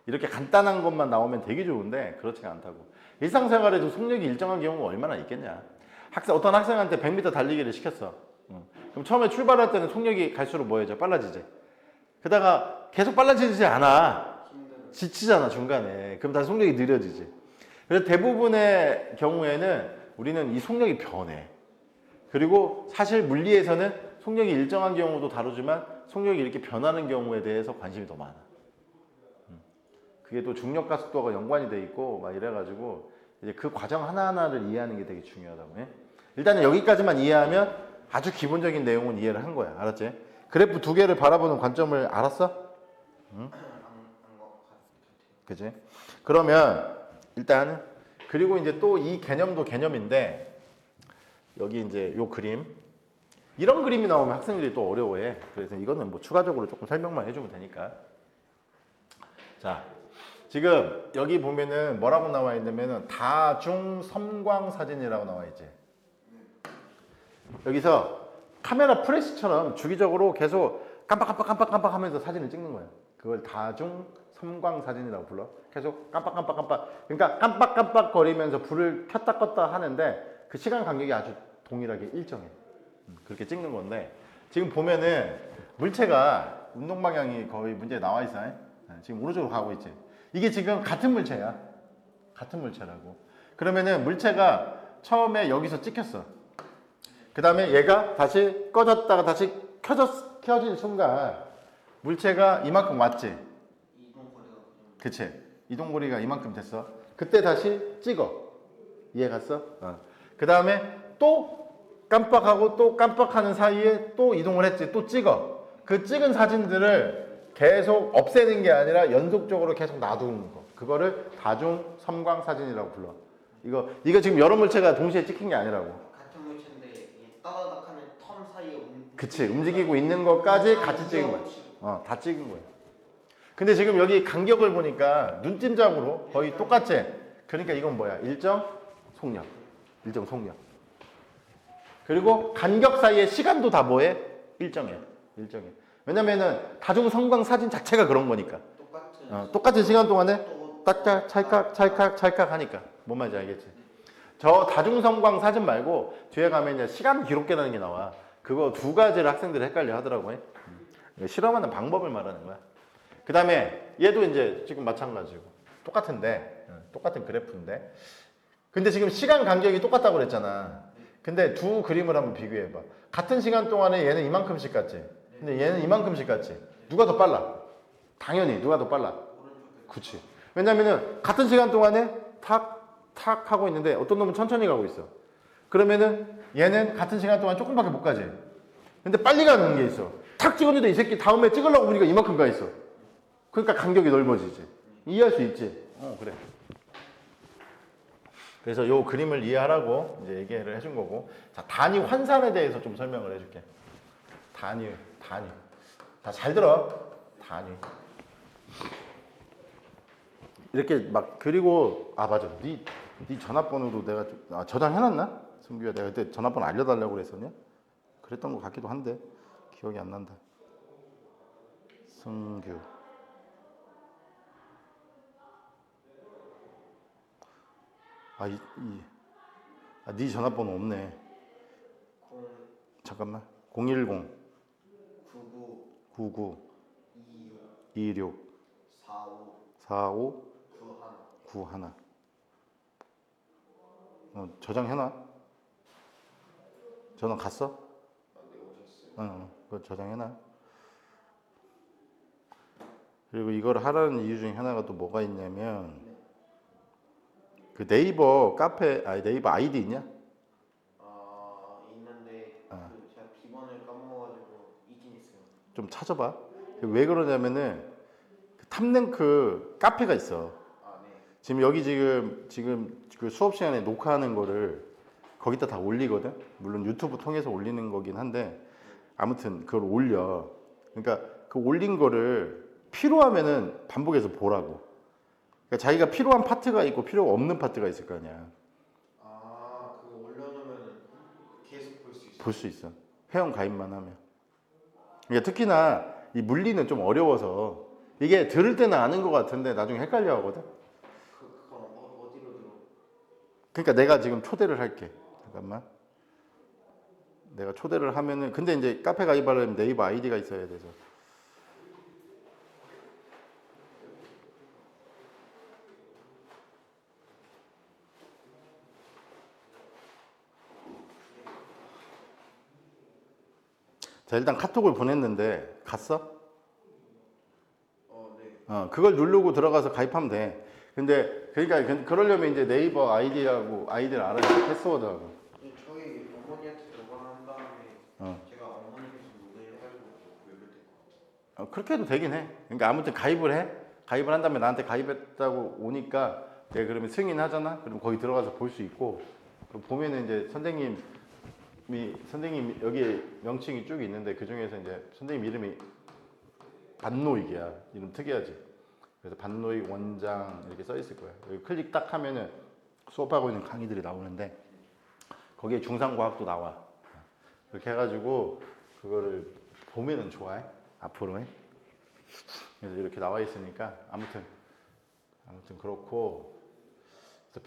[SPEAKER 2] 이렇게 간단한 것만 나오면 되게 좋은데 그렇지가 않다고. 일상생활에도 속력이 일정한 경우가 얼마나 있겠냐. 어떤 학생한테 100m 달리기를 시켰어. 그럼 처음에 출발할 때는 속력이 갈수록 뭐해져? 빨라지지. 그러다가 계속 빨라지지 않아. 지치잖아 중간에. 그럼 다시 속력이 느려지지. 그래서 대부분의 경우에는 우리는 이 속력이 변해. 그리고 사실 물리에서는 속력이 일정한 경우도 다루지만 속력이 이렇게 변하는 경우에 대해서 관심이 더 많아. 그게 또 중력과 속도가 연관이 돼 있고 막 이래가지고 이제 그 과정 하나하나를 이해하는 게 되게 중요하다고 해. 일단은 여기까지만 이해하면 아주 기본적인 내용은 이해를 한 거야. 알았지? 그래프 두 개를 바라보는 관점을 알았어? 응? 그지? 그러면 일단 그리고 이제 또 이 개념도 개념인데 여기 이제 요 그림 이런 그림이 나오면 학생들이 또 어려워해. 그래서 이거는 뭐 추가적으로 조금 설명만 해주면 되니까. 자, 지금 여기 보면은 뭐라고 나와 있냐면은 다중 섬광 사진이라고 나와 있지. 여기서 카메라 프레시처럼 주기적으로 계속 깜빡깜빡 하면서 사진을 찍는 거야. 그걸 다중 섬광 사진이라고 불러. 계속 깜빡깜빡. 그러니까 깜빡깜빡 거리면서 불을 켰다 껐다 하는데 그 시간 간격이 아주 동일하게 일정해. 그렇게 찍는 건데 지금 보면은 물체가 운동 방향이 거의 문제에 나와 있어. 지금 오른쪽으로 가고 있지. 이게 지금 같은 물체야. 같은 물체라고. 그러면은 물체가 처음에 여기서 찍혔어. 그 다음에 얘가 다시 꺼졌다가 다시 켜진 순간 물체가 이만큼 왔지. 그치. 이동거리가 이만큼 됐어. 그때 다시 찍어. 이해 갔어? 그 다음에 또 깜빡하고 또 깜빡하는 사이에 또 이동을 했지. 또 찍어. 그 찍은 사진들을 계속 없애는 게 아니라 연속적으로 계속 놔두는 거. 그거를 다중 섬광 사진이라고 불러. 이거 지금 여러 물체가 동시에 찍힌 게 아니라고.
[SPEAKER 1] 같은 물체인데 따다닥 하는 텀 사이에
[SPEAKER 2] 그치. 움직이고 있는 것까지 같이 찍은 거야. 다 찍은 거야. 근데 지금 여기 간격을 보니까 눈찜작으로 거의 똑같지? 그러니까 이건 뭐야? 일정 속력. 그리고 간격 사이의 시간도 다 뭐해? 일정해. 왜냐면은 다중 섬광 사진 자체가 그런 거니까. 똑같은 시간 동안에 딱딱 찰칵 하니까. 뭔 말인지 알겠지? 저 다중 섬광 사진 말고 뒤에 가면 이제 시간 기록계라는 게 나와. 그거 두 가지를 학생들이 헷갈려 하더라고. 실험하는 방법을 말하는 거야. 그 다음에 얘도 이제 지금 마찬가지고 똑같은데 똑같은 그래프인데 근데 지금 시간 간격이 똑같다고 그랬잖아. 근데 두 그림을 한번 비교해봐. 같은 시간 동안에 얘는 이만큼씩 갔지. 근데 얘는 이만큼씩 갔지. 누가 더 빨라? 당연히 누가 더 빨라? 그치. 왜냐면은 같은 시간 동안에 탁 하고 있는데 어떤 놈은 천천히 가고 있어. 그러면은 얘는 같은 시간 동안 조금밖에 못 가지. 근데 빨리 가는 게 있어. 탁 찍었는데 이 새끼 다음에 찍으려고 보니까 이만큼 가 있어. 그러니까 간격이 넓어지지. 이해할 수 있지? 그래. 그래서 요 그림을 이해하라고 이제 얘기를 해준 거고. 자, 단위 환산에 대해서 좀 설명을 해줄게. 단위. 다 잘 들어. 단위. 이렇게 막 그리고 맞아. 네 전화번호도 내가 저장해놨나? 승규야, 내가 그때 전화번호 알려달라고 그랬었냐? 그랬던 것 같기도 한데 기억이 안 난다. 승규. 네 전화번호 없네. 잠깐만. 010 99 26 45 91. 저장해놔. 전화 갔어? 그거 저장해놔. 그리고 이걸 하라는 이유 중에 하나가 또 뭐가 있냐면 그 네이버 카페 네이버 아이디 있냐?
[SPEAKER 1] 있는데 제가 비번을 까먹어가지고 있긴 있어요.
[SPEAKER 2] 좀 찾아봐. 왜 그러냐면은 그 탑랭크 카페가 있어.
[SPEAKER 1] 네.
[SPEAKER 2] 지금 여기 지금 그 수업 시간에 녹화하는 거를 거기다 다 올리거든. 물론 유튜브 통해서 올리는 거긴 한데 아무튼 그걸 올려. 그러니까 그 올린 거를 필요하면은 반복해서 보라고. 그러니까 자기가 필요한 파트가 있고 필요가 없는 파트가 있을 거 아니야.
[SPEAKER 1] 그거 올려놓으면 계속 볼 수 있어요?
[SPEAKER 2] 볼 수 있어. 회원 가입만 하면. 그러니까 특히나 이 물리는 좀 어려워서 이게 들을 때는 아는 것 같은데 나중에 헷갈려 하거든.
[SPEAKER 1] 그럼 어디로 들어?
[SPEAKER 2] 그러니까 내가 지금 초대를 할게. 잠깐만. 내가 초대를 하면은 근데 이제 카페 가입하려면 네이버 아이디가 있어야 돼서. 자, 일단 카톡을 보냈는데 갔어?
[SPEAKER 1] 네.
[SPEAKER 2] 그걸 누르고 들어가서 가입하면 돼. 근데 그러니까 그러려면 이제 네이버 아이디하고 아이디를 알아야 돼. 패스워드하고.
[SPEAKER 1] 저희 어머니한테 전화한 다음에 제가 어머니께서 문의해가지고 연결될 것 같아요.
[SPEAKER 2] 그렇게 해도 되긴 해. 그러니까 아무튼 가입을 해. 가입을 한 다음에 나한테 가입했다고 오니까 내가 그러면 승인하잖아. 그럼 거기 들어가서 볼 수 있고 그럼 보면은 이제 선생님 여기에 명칭이 쭉 있는데 그 중에서 이제 선생님 이름이 반노익이야. 이름 특이하지. 그래서 반노익 원장 이렇게 써 있을 거야. 여기 클릭 딱 하면은 수업하고 있는 강의들이 나오는데 거기에 중상과학도 나와. 그렇게 해가지고 그거를 보면은 좋아해. 앞으로 해. 그래서 이렇게 나와 있으니까 아무튼 그렇고 그래서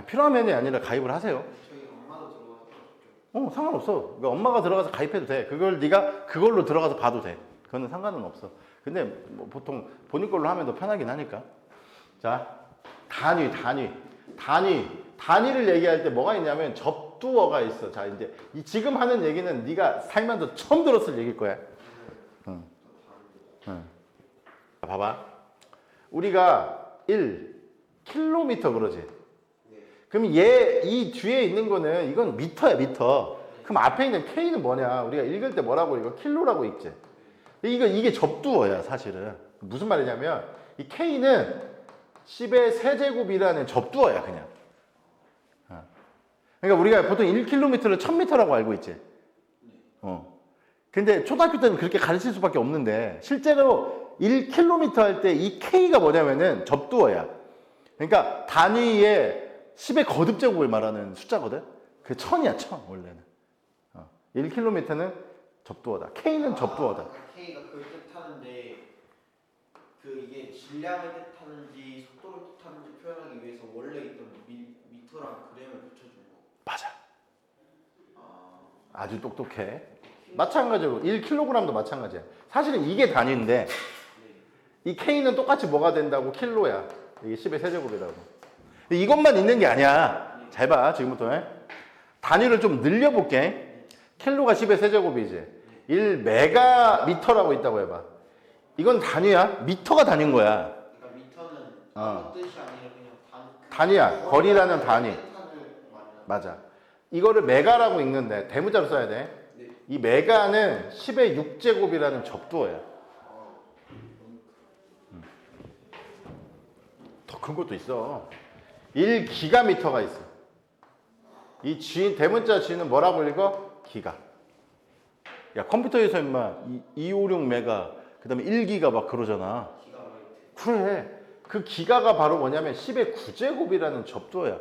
[SPEAKER 2] 필요하면이 아니라 가입을 하세요.
[SPEAKER 1] 저희 엄마도 들어가서
[SPEAKER 2] 상관없어. 그러니까 엄마가 들어가서 가입해도 돼. 그걸 네가 그걸로 들어가서 봐도 돼. 그거는 상관은 없어. 근데 뭐 보통 본인 걸로 하면 더 편하긴 하니까. 자, 단위를 얘기할 때 뭐가 있냐면 접두어가 있어. 자, 이제 지금 하는 얘기는 네가 살면서 처음 들었을 얘기일 거야. 응. 봐봐. 우리가 1km 그러지. 그럼 이 뒤에 있는 거는 이건 미터야, 미터. 그럼 앞에 있는 K는 뭐냐? 우리가 읽을 때 뭐라고 읽어? 킬로라고 읽지. 이게 접두어야, 사실은. 무슨 말이냐면 이 K는 10의 세제곱이라는 접두어야, 그냥. 그러니까 우리가 보통 1km를 1000m라고 알고 있지. 근데 초등학교 때는 그렇게 가르칠 수밖에 없는데 실제로 1km 할 때 이 K가 뭐냐면은 접두어야. 그러니까 단위의 10의 거듭제곱을 말하는 숫자거든. 그 1000이야, 1000 원래는. 1km는 접두어다. K는 접두어다.
[SPEAKER 1] K가 그걸 뜻하는데 이게 질량을 뜻하는지 속도를 뜻하는지 표현하기 위해서 원래 있던 미터랑 그램을 붙여준 거.
[SPEAKER 2] 맞아. 아주 똑똑해. 마찬가지로 1kg도 마찬가지야. 사실은 이게 단위인데 이 K는 똑같이 뭐가 된다고? 킬로야. 이게 10의 세제곱이라고. 이것만 있는 게 아니야. 잘 봐, 지금부터. 단위를 좀 늘려볼게. 킬로가 10의 세제곱이지. 1메가미터라고 있다고 해봐. 이건 단위야. 미터가 단위인 거야.
[SPEAKER 1] 그러니까 미터는 아무 뜻이 아니라 그냥
[SPEAKER 2] 단위야. 거리라는 단위. 맞아. 이거를 메가라고 읽는데 대문자로 써야 돼. 이 메가는 10의 6제곱이라는 접두어야. 더 큰 것도 있어. 1기가미터가 있어. 이 대문자 G는 뭐라고 읽어? 기가. 야, 컴퓨터에서 임마 256메가 그다음에 1기가 막 그러잖아. 그래. 그 기가가 바로 뭐냐면 10의 9제곱이라는 접두어야.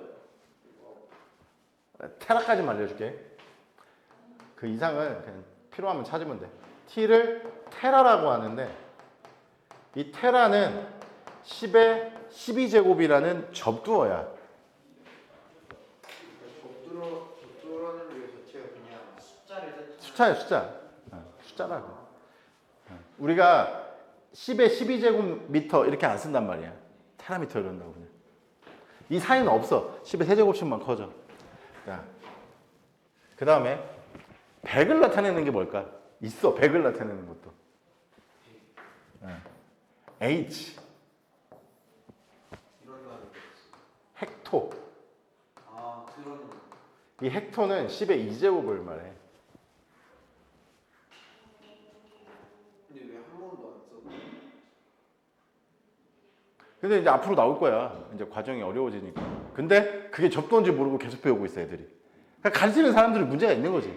[SPEAKER 2] 테라까지만 알려줄게. 그 이상은 그냥 필요하면 찾으면 돼. T를 테라라고 하는데 이 테라는 10의 12제곱이라는 접두어야.
[SPEAKER 1] 접두라는 게 자체가 그냥 숫자를 뜻하는
[SPEAKER 2] 숫자야, 숫자. 숫자라고. 우리가 10의 12제곱미터 이렇게 안 쓴단 말이야. 테라미터 이런다고 그냥. 이 사이는 없어. 10의 세제곱씩만 커져. 그 다음에 100을 나타내는 게 뭘까? 있어. 100을 나타내는 것도. H. 헥토.
[SPEAKER 1] 그런.
[SPEAKER 2] 이 헥토는 10의 2제곱을 말해.
[SPEAKER 1] 근데 왜 한 번도 안 써?
[SPEAKER 2] 근데 이제 앞으로 나올 거야. 이제 과정이 어려워지니까. 근데 그게 접두인지 모르고 계속 배우고 있어, 애들이. 그러니까 가르치는 사람들이 문제가 있는 거지.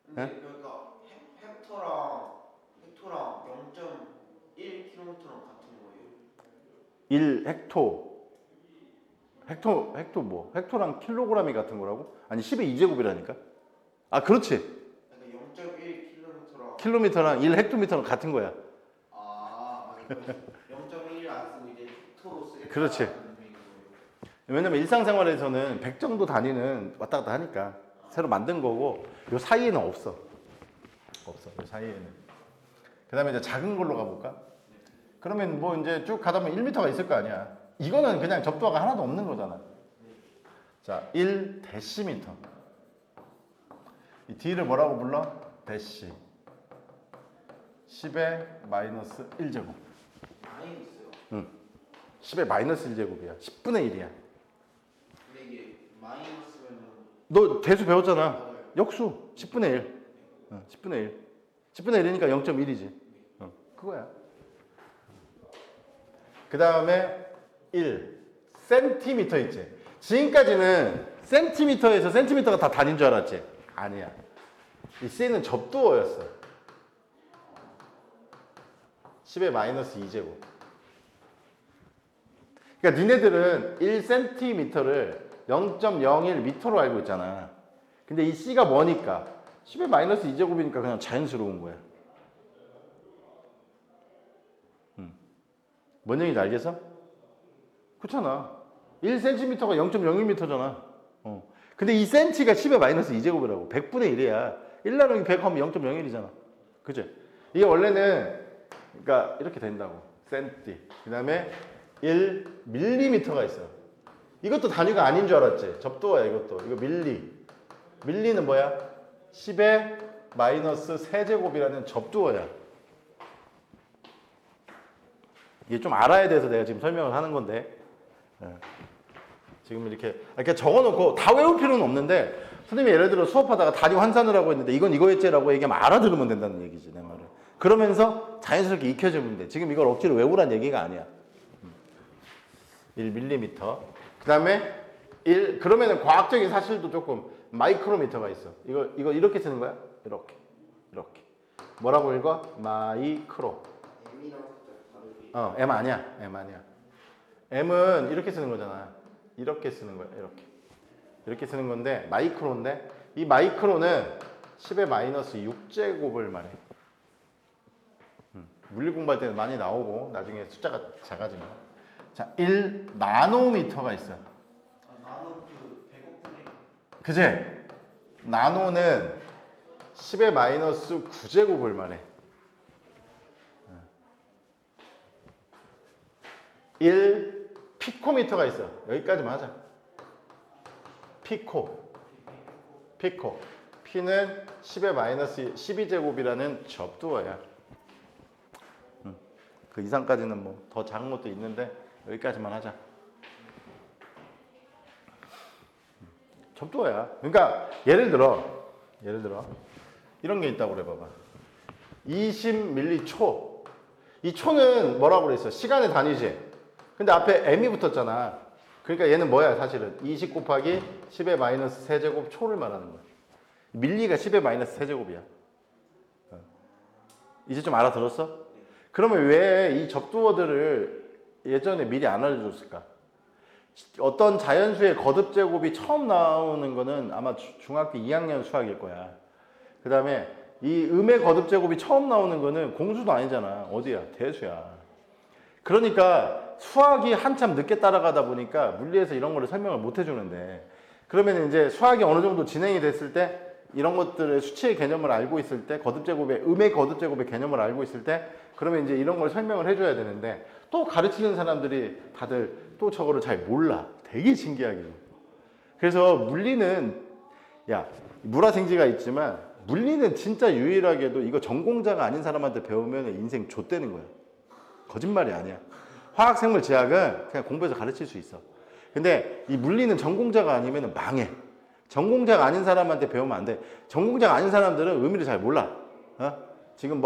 [SPEAKER 1] 근데 그러니까 헥토랑 0.1km랑 같은 거예요?
[SPEAKER 2] 1헥토 뭐? 헥토랑 킬로그램이 같은 거라고? 아니 10의 2제곱이라니까? 아, 그렇지.
[SPEAKER 1] 그러니까 0.1km랑
[SPEAKER 2] 킬로미터랑 1헥토미터랑 같은 거야.
[SPEAKER 1] 0.1을 안 쓰고 이제 픽토로 쓰겠다.
[SPEAKER 2] 그렇지. 왜냐면 일상생활에서는 100 정도 단위는 왔다 갔다 하니까 새로 만든 거고 요 사이에는 없어. 없어. 요 사이에는. 그다음에 이제 작은 걸로 가볼까? 그러면 뭐 이제 쭉 가다 보면 1m가 있을 거 아니야. 이거는 그냥 접두화가 하나도 없는 거잖아. 자, 1 데시미터. 이 D를 뭐라고 불러? 데시. 10의 마이너스 1제곱.
[SPEAKER 1] 많이 있어요.
[SPEAKER 2] 응. 10의 마이너스 1제곱이야. 10분의 1이야.
[SPEAKER 1] 근데 이게 마이너스면은
[SPEAKER 2] 너 대수 배웠잖아.
[SPEAKER 1] 맞아요.
[SPEAKER 2] 역수 10분의 1. 10분의 1. 10분의 1이니까 0.1이지. 그거야. 그 다음에 1. 센티미터 있지. 지금까지는 센티미터에서 센티미터가 다 단위인 줄 알았지? 아니야. 이 C는 접두어였어. 10의 마이너스 2제곱. 그러니까 니네들은 1cm를 0.01m로 알고 있잖아. 근데 이 C가 뭐니까? 10의 마이너스 2제곱이니까 그냥 자연스러운 거야. 뭔 얘기인지 알겠어? 그렇잖아. 1cm가 0.01m잖아. 근데 이 cm가 10의 마이너스 2제곱이라고. 100분의 1이야. 1 나누기 100 하면 0.01이잖아. 그죠? 이게 원래는 그러니까 이렇게 된다고. 센티. 그 다음에 1mm가 있어. 이것도 단위가 아닌 줄 알았지? 접두어야 이것도. 이거 밀리. 밀리는 뭐야? 10의 마이너스 세제곱이라는 접두어야. 이게 좀 알아야 돼서 내가 지금 설명을 하는 건데. 지금 이렇게 적어놓고 다 외울 필요는 없는데 선생님이 예를 들어 수업하다가 단위 환산을 하고 있는데 이건 이거였지라고 얘기하면 알아들으면 된다는 얘기지 내 말은. 그러면서 자연스럽게 익혀주면 돼. 지금 이걸 억지로 외우란 얘기가 아니야. 1mm. 그 다음에 1 그러면은 과학적인 사실도 조금 마이크로미터가 있어. 이거 이렇게 쓰는 거야? 이렇게 뭐라고 읽어? 마이크로.
[SPEAKER 1] M이랑 살짝 다르게.
[SPEAKER 2] M 아니야. M 아니야. M은 이렇게 쓰는 거잖아. 이렇게 쓰는 거야. 이렇게 쓰는 건데 마이크로인데 이 마이크로는 10의 마이너스 6제곱을 말해. 물리 공부할 때는 많이 나오고 나중에 숫자가 작아지면. 자, 1 나노미터가 있어.
[SPEAKER 1] 나는 그 100억 분의
[SPEAKER 2] 그제? 나노는 10의 마이너스 9제곱을 말해. 1 피코미터가 있어. 여기까지만 하자. 피코. P는 10의 마이너스 12제곱이라는 접두어야. 그 이상까지는 뭐 더 작은 것도 있는데 여기까지만 하자. 접두어야. 그러니까 예를 들어 이런 게 있다고 그래 봐봐. 20밀리 초. 이 초는 뭐라고 그랬어? 시간의 단위지. 근데 앞에 m이 붙었잖아. 그러니까 얘는 뭐야 사실은? 20 곱하기 10의 마이너스 세제곱 초를 말하는 거야. 밀리가 10의 마이너스 세제곱이야. 이제 좀 알아들었어? 그러면 왜 이 접두어들을 예전에 미리 안 알려줬을까? 어떤 자연수의 거듭제곱이 처음 나오는 거는 아마 중학교 2학년 수학일 거야. 그 다음에 이 음의 거듭제곱이 처음 나오는 거는 공수도 아니잖아. 어디야? 대수야. 그러니까 수학이 한참 늦게 따라가다 보니까 물리에서 이런 거를 설명을 못 해주는데 그러면 이제 수학이 어느 정도 진행이 됐을 때 이런 것들의 수치의 개념을 알고 있을 때 거듭제곱의 음의 거듭제곱의 개념을 알고 있을 때 그러면 이제 이런 걸 설명을 해줘야 되는데 또 가르치는 사람들이 다들 또 저거를 잘 몰라. 되게 신기하게. 그래서 물리는 물화생지가 있지만 물리는 진짜 유일하게도 이거 전공자가 아닌 사람한테 배우면 인생 좆되는 거야. 거짓말이 아니야. 화학생물 제약은 그냥 공부해서 가르칠 수 있어. 근데 이 물리는 전공자가 아니면 망해. 전공자가 아닌 사람한테 배우면 안 돼. 전공자가 아닌 사람들은 의미를 잘 몰라. 지금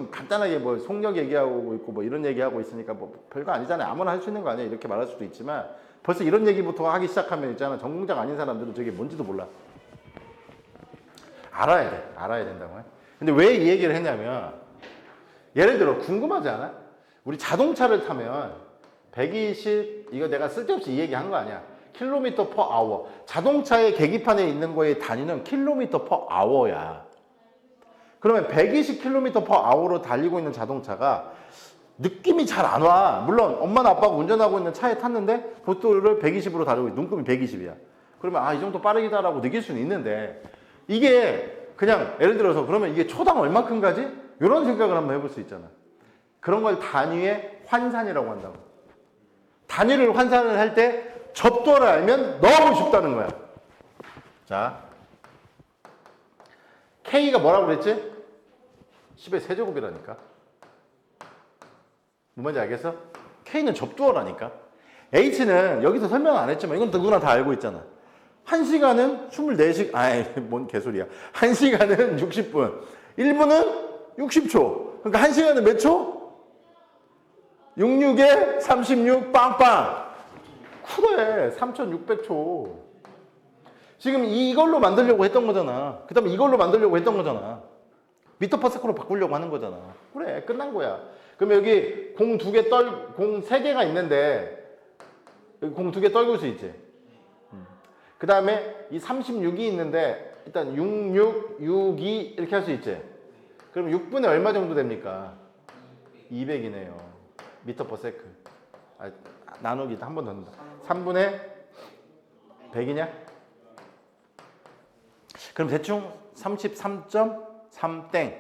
[SPEAKER 2] 간단하게 뭐 속력 얘기하고 있고 뭐 이런 얘기하고 있으니까 뭐 별거 아니잖아요. 아무나 할 수 있는 거 아니야. 이렇게 말할 수도 있지만 벌써 이런 얘기부터 하기 시작하면 있잖아. 전공자가 아닌 사람들은 저게 뭔지도 몰라. 알아야 돼. 알아야 된다고 해. 근데 왜 이 얘기를 했냐면 예를 들어 궁금하지 않아? 우리 자동차를 타면 120 이거 내가 쓸데없이 이 얘기 한 거 아니야. 킬로미터 퍼 아워. 자동차의 계기판에 있는 거의 단위는 킬로미터 퍼 아워야. 그러면 120km per hour로 달리고 있는 자동차가 느낌이 잘 안 와. 물론 엄마나 아빠가 운전하고 있는 차에 탔는데 고속도로를 120으로 다루고 눈금이 120이야. 그러면 아, 이 정도 빠르기다라고 느낄 수는 있는데 이게 그냥 예를 들어서 그러면 이게 초당 얼마큼 가지? 이런 생각을 한번 해볼 수 있잖아. 그런 걸 단위의 환산이라고 한다고. 단위를 환산을 할 때 접도를 알면 너무 쉽다는 거야. 자, K가 뭐라고 그랬지? 10의 세제곱이라니까. 뭔지 알겠어? K는 접두어라니까. H는 여기서 설명 안 했지만 이건 누구나 다 알고 있잖아. 1시간은 24시간, 아이, 뭔 개소리야. 1시간은 60분, 1분은 60초. 그러니까 1시간은 몇 초? 66에 36 빵빵. 그래, 3600초. 지금 이걸로 만들려고 했던 거잖아. 그 다음에 이걸로 만들려고 했던 거잖아. 미터 퍼 세컨으로 바꾸려고 하는 거잖아. 그래, 끝난 거야. 그럼 여기 공 3개가 있는데 여기 공 2개 떨굴 수 있지. 그 다음에 이 36이 있는데 일단 66, 62 이렇게 할 수 있지. 그럼 6분의 얼마 정도 됩니까? 200이네요. 미터 퍼 세컨. 아, 나누기 한 번 더 넣는다. 3분의 100이냐? 그럼 대충 33.3땡.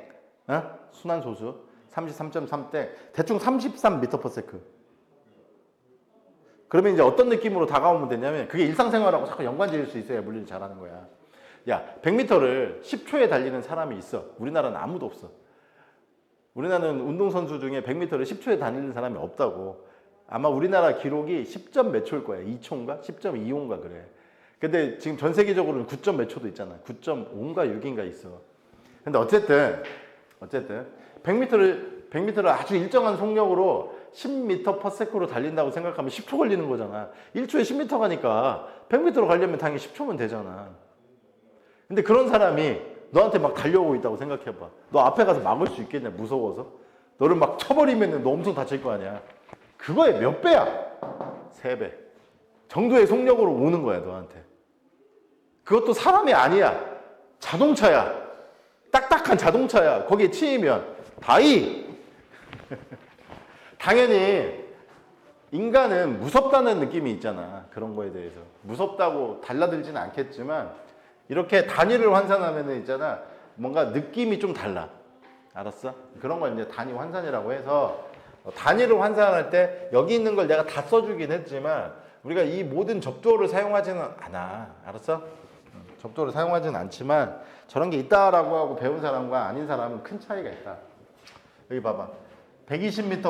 [SPEAKER 2] 어? 순환소수. 33.3땡. 대충 33m per second. 그러면 이제 어떤 느낌으로 다가오면 되냐면 그게 일상생활하고 자꾸 연관 지을 수 있어야 물리를 잘하는 거야. 야, 100m를 10초에 달리는 사람이 있어. 우리나라는 아무도 없어. 우리나라는 운동선수 중에 100m를 10초에 달리는 사람이 없다고. 아마 우리나라 기록이 10점 몇 초일 거야. 2초인가? 10.25인가 그래. 근데 지금 전 세계적으로는 9점 몇 초도 있잖아. 9.5인가 6인가 있어. 근데 어쨌든 100m를 아주 일정한 속력으로 10m per second로 달린다고 생각하면 10초 걸리는 거잖아. 1초에 10m 가니까 100m로 가려면 당연히 10초면 되잖아. 근데 그런 사람이 너한테 막 달려오고 있다고 생각해봐. 너 앞에 가서 막을 수 있겠냐? 무서워서? 너를 막 쳐버리면 너 엄청 다칠 거 아니야. 그거의 몇 배야? 3배 정도의 속력으로 오는 거야, 너한테. 그것도 사람이 아니야. 자동차야. 딱딱한 자동차야. 거기에 치이면 다이. 당연히 인간은 무섭다는 느낌이 있잖아. 그런 거에 대해서. 무섭다고 달라들지는 않겠지만 이렇게 단위를 환산하면 있잖아. 뭔가 느낌이 좀 달라. 알았어? 그런 걸 이제 단위 환산이라고 해서 단위를 환산할 때 여기 있는 걸 내가 다 써주긴 했지만 우리가 이 모든 접두어를 사용하지는 않아. 알았어? 접두어를 사용하지는 않지만 저런 게 있다라고 하고 배운 사람과 아닌 사람은 큰 차이가 있다. 여기 봐봐. 120m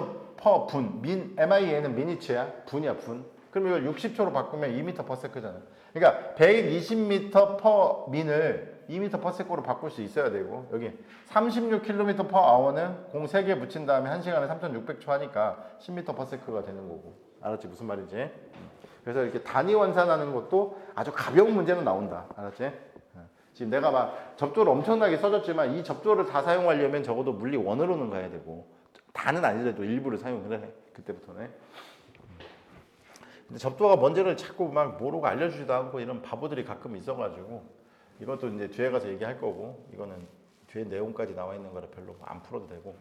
[SPEAKER 2] per 분. MIN은 미니츠야. 분이야, 분. 그럼 이걸 60초로 바꾸면 2m per second잖아. 그러니까 120m per min을 2m per second로 바꿀 수 있어야 되고 여기 36km per hour는 공 3개 붙인 다음에 1시간에 3600초 하니까 10m per second가 되는 거고. 알았지? 무슨 말인지? 그래서 이렇게 단위 환산하는 것도 아주 가벼운 문제는 나온다. 알았지? 지금 내가 막 접두를 엄청나게 써줬지만 이 접두를 다 사용하려면 적어도 물리 1으로는 가야 되고 다는 아니더라도 일부를 사용을 해. 그때부터는. 근데 접두가 뭔지를 자꾸 막 모르고 알려주지도 않고 이런 바보들이 가끔 있어가지고 이것도 이제 뒤에 가서 얘기할 거고 이거는 뒤에 내용까지 나와 있는 거라 별로 안 풀어도 되고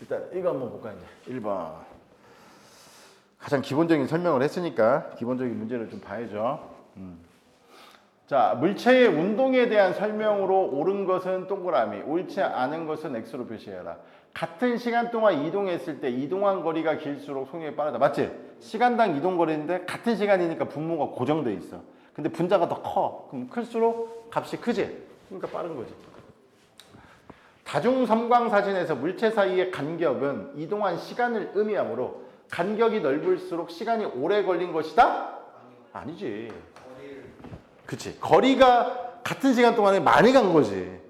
[SPEAKER 2] 일단 이거 한번 볼까 이제 1번 가장 기본적인 설명을 했으니까 기본적인 문제를 좀 봐야죠. 자, 물체의 운동에 대한 설명으로 옳은 것은 동그라미, 옳지 않은 것은 X로 표시해라. 같은 시간 동안 이동했을 때 이동한 거리가 길수록 속력이 빠르다. 맞지? 시간당 이동 거리인데 같은 시간이니까 분모가 고정돼 있어. 근데 분자가 더 커. 그럼 클수록 값이 크지? 그러니까 빠른 거지. 다중 섬광 사진에서 물체 사이의 간격은 이동한 시간을 의미하므로 간격이 넓을수록 시간이 오래 걸린 것이다? 아니지. 그치. 거리가 같은 시간 동안에 많이 간 거지.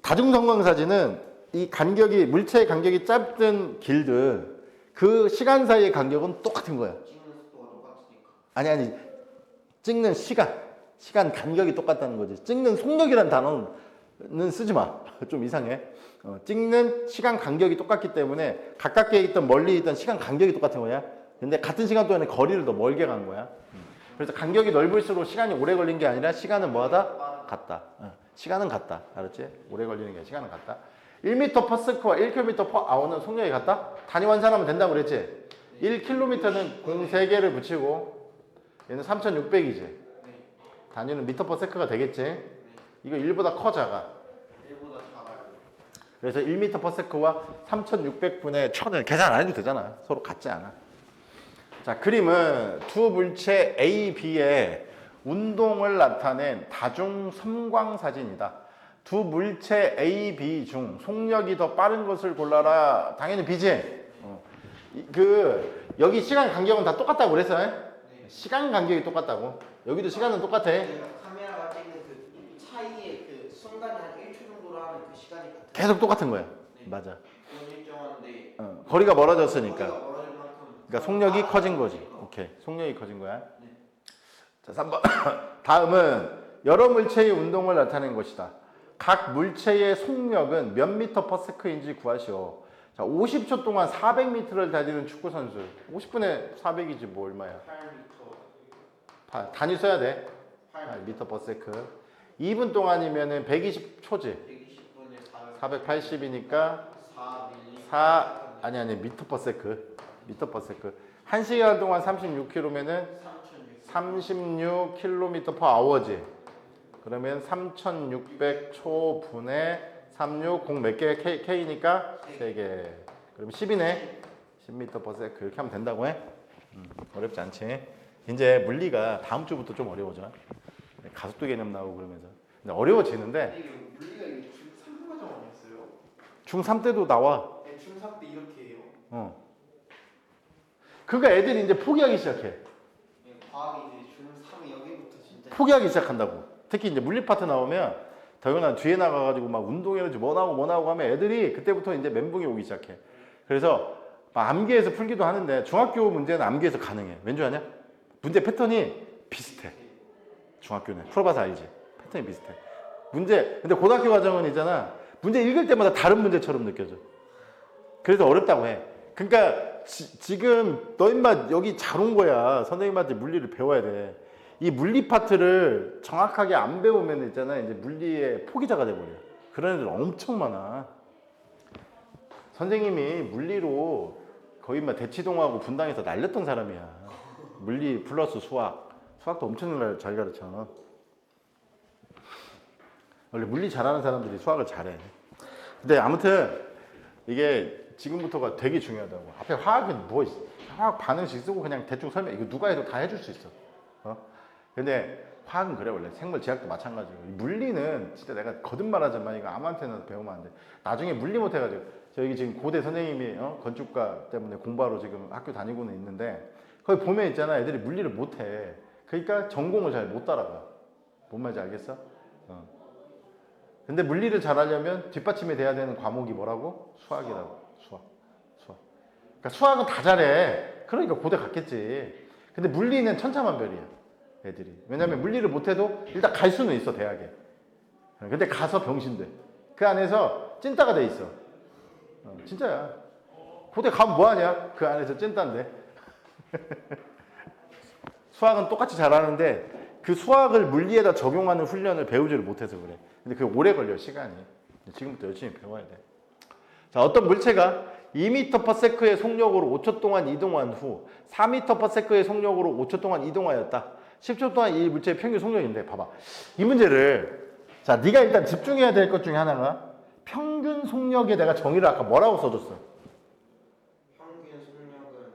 [SPEAKER 2] 다중 섬광 사진은 이 간격이 물체의 간격이 짧든 길든 그 시간 사이의 간격은 똑같은 거야.
[SPEAKER 1] 찍는 속도가 똑같으니까.
[SPEAKER 2] 아니 찍는 시간 간격이 똑같다는 거지. 찍는 속력이란 단어는 쓰지 마. 좀 이상해. 찍는 시간 간격이 똑같기 때문에 가깝게 있던 멀리 있던 시간 간격이 똑같은 거야. 근데 같은 시간 동안에 거리를 더 멀게 간 거야. 그래서 간격이 넓을수록 시간이 오래 걸린 게 아니라 시간은 뭐하다? 같다. 시간은 같다. 알았지? 오래 걸리는 게 아니라 시간은 같다. 1m/s와 1km/h는 속력이 같다? 단위 환산하면 된다고 그랬지? 1km는 공 3개를 붙이고 얘는 3600이지.
[SPEAKER 1] 네.
[SPEAKER 2] 단위는 m/s가 되겠지? 이거 1보다 커 작아?
[SPEAKER 1] 1보다 작아요.
[SPEAKER 2] 그래서 1m/s와 3600분의 1000을 계산 안 해도 되잖아. 서로 같지 않아. 자, 그림은 두 물체 A, B의 운동을 나타낸 다중 섬광 사진이다. 두 물체 A, B 중 속력이 더 빠른 것을 골라라. 당연히 B지. 여기 시간 간격은 다 똑같다고 그랬어.
[SPEAKER 1] 네.
[SPEAKER 2] 시간 간격이 똑같다고. 여기도 시간은 똑같아.
[SPEAKER 1] 카메라가 찍는 그 차이의 그 순간이 한 1초 정도로 하는 그 시간이 같아요.
[SPEAKER 2] 계속 똑같은 거야.
[SPEAKER 1] 네.
[SPEAKER 2] 맞아.
[SPEAKER 1] 그건 일정한데
[SPEAKER 2] 거리가 멀어졌으니까.
[SPEAKER 1] 거리가 멀어질 만큼
[SPEAKER 2] 그러니까 속력이 커진 거지. 오케이. 속력이 커진 거야.
[SPEAKER 1] 네.
[SPEAKER 2] 자, 3번. 다음은 여러 물체의 운동을 나타낸 것이다. 각 물체의 속력은 몇 m/s인지 구하시오. 자, 50초 동안 400m를 달리는 축구 선수. 50분에 400이지 뭐 얼마야?
[SPEAKER 1] 8m.
[SPEAKER 2] 단위 써야 돼.
[SPEAKER 1] 8m.
[SPEAKER 2] m/s. 2분 동안이면은 120초지.
[SPEAKER 1] 120분에
[SPEAKER 2] 480이니까
[SPEAKER 1] 4mm.
[SPEAKER 2] 4 아니 m/s. 1시간 동안 36km면은 36km/h지. 그러면 3600초분에 36 공 몇 개? K니까 3개. 그럼 10이네. 10m/s 이렇게 하면 된다고 해? 어렵지 않지? 이제 물리가 다음 주부터 좀 어려워져. 가속도 개념 나오고 그러면서. 근데 어려워지는데
[SPEAKER 1] 이게 물리가 이게 중3 과정 아니었어요?
[SPEAKER 2] 중3 때도 나와.
[SPEAKER 1] 네, 중3 때 이렇게 해요.
[SPEAKER 2] 그러니까 애들이 이제 포기하기 시작해.
[SPEAKER 1] 네, 과학이 이제 중3 여기부터 진짜
[SPEAKER 2] 포기하기 시작한다고. 특히 이제 물리 파트 나오면 더구나 뒤에 나가가지고 막 운동에너지 뭐 나오고 하면 애들이 그때부터 이제 멘붕이 오기 시작해. 그래서 막 암기해서 풀기도 하는데 중학교 문제는 암기해서 가능해. 왠지 아냐? 문제 패턴이 비슷해. 중학교는 풀어봐서 알지. 패턴이 비슷해. 문제 근데 고등학교 과정은 있잖아. 문제 읽을 때마다 다른 문제처럼 느껴져. 그래서 어렵다고 해. 그러니까 지금 너 임마 여기 잘 온 거야. 선생님한테 물리를 배워야 돼. 이 물리 파트를 정확하게 안 배우면 있잖아. 이제 물리의 포기자가 돼버려. 그런 애들 엄청 많아. 선생님이 물리로 거의 막 대치동하고 분당에서 날렸던 사람이야. 물리 플러스 수학. 수학도 엄청 잘 가르쳐. 원래 물리 잘하는 사람들이 수학을 잘해. 근데 아무튼 이게 지금부터가 되게 중요하다고. 앞에 화학은 뭐 있어? 화학 반응식 쓰고 그냥 대충 설명. 이거 누가 해도 다 해줄 수 있어. 근데 화학은 그래 원래. 생물 지학도 마찬가지고. 물리는 진짜 내가 거듭말하지만 이거 아무한테나 배우면 안 돼. 나중에 물리 못해가지고 저기 지금 고대 선생님이 건축가 때문에 공부하러 지금 학교 다니고는 있는데 거기 보면 있잖아. 애들이 물리를 못해. 그러니까 전공을 잘 못 따라가. 뭔 말인지 알겠어? 근데 물리를 잘하려면 뒷받침이 돼야 되는 과목이 뭐라고? 수학이라고. 수학. 그러니까 수학은 다 잘해. 그러니까 고대 갔겠지. 근데 물리는 천차만별이야. 애들이. 왜냐면 물리를 못해도 일단 갈 수는 있어 대학에. 근데 가서 병신돼. 그 안에서 찐따가 돼 있어. 진짜야. 고대 가면 뭐하냐? 그 안에서 찐따인데. 수학은 똑같이 잘하는데 그 수학을 물리에다 적용하는 훈련을 배우지를 못해서 그래. 근데 그게 오래 걸려 시간이. 지금부터 열심히 배워야 돼. 자, 어떤 물체가 2m/s의 속력으로 5초 동안 이동한 후 4m/s의 속력으로 5초 동안 이동하였다. 10초 동안 이 물체의 평균 속력인데 봐봐. 이 문제를 자, 네가 일단 집중해야 될 것 중에 하나가 평균 속력에 내가 정의를 아까 뭐라고 써줬어?
[SPEAKER 1] 평균 속력은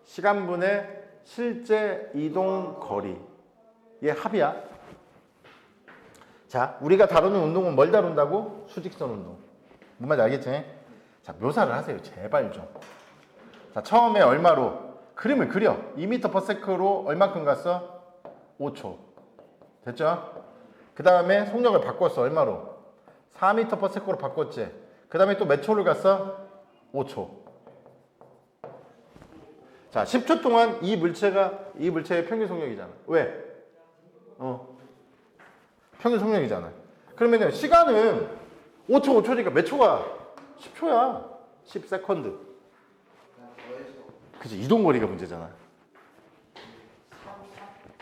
[SPEAKER 2] 시간분의 실제 이동 거리의 합이야. 자, 우리가 다루는 운동은 뭘 다룬다고? 수직선 운동. 뭔 말인지 알겠지? 자, 묘사를 하세요. 제발 좀. 자, 처음에 얼마로? 그림을 그려. 2m/s로 얼마큼 갔어? 5초. 됐죠? 그 다음에 속력을 바꿨어. 얼마로? 4m/s로 바꿨지. 그 다음에 또 몇 초를 갔어? 5초. 자, 10초 동안 이 물체의 평균 속력이잖아. 왜? 평균 속력이잖아. 그러면 시간은 5초, 5초니까 몇 초가? 10초야. 10세컨드. 그치, 이동거리가 문제잖아.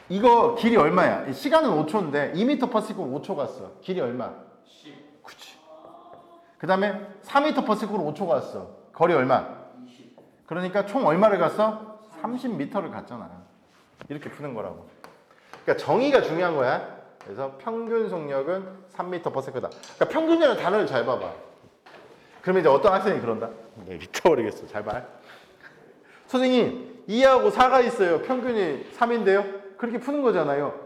[SPEAKER 2] 이거 길이 얼마야? 시간은 5초인데 2m/s로 5초 갔어. 길이 얼마?
[SPEAKER 1] 10.
[SPEAKER 2] 그치. 그 다음에 4m/s로 5초가 갔어. 거리 얼마? 그러니까 총 얼마를 갔어? 30m를 갔잖아. 이렇게 푸는 거라고. 그러니까 정의가 중요한 거야. 그래서 평균 속력은 3m/s다. 그러니까 평균이라는 단어를 잘 봐봐. 그러면 이제 어떤 학생이 그런다? 미쳐버리겠어. 잘 봐. 선생님 2하고 4가 있어요. 평균이 3인데요. 그렇게 푸는 거잖아요.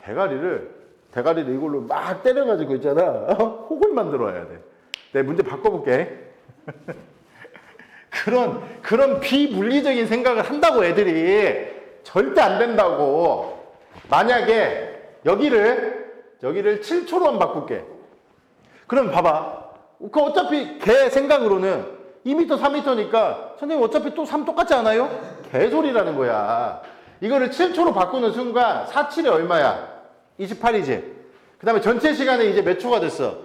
[SPEAKER 2] 대가리를 이걸로 막 때려가지고 있잖아. 혹을 만들어 와야 돼. 내 문제 바꿔볼게. 그런 비물리적인 생각을 한다고 애들이. 절대 안 된다고. 만약에 여기를 7초로만 바꿀게. 그럼 봐봐. 그 어차피 걔 생각으로는 2m, 3m니까 선생님 어차피 또 3 똑같지 않아요? 개소리라는 거야. 이거를 7초로 바꾸는 순간 4, 7이 얼마야? 28이지. 그 다음에 전체 시간에 이제 몇 초가 됐어?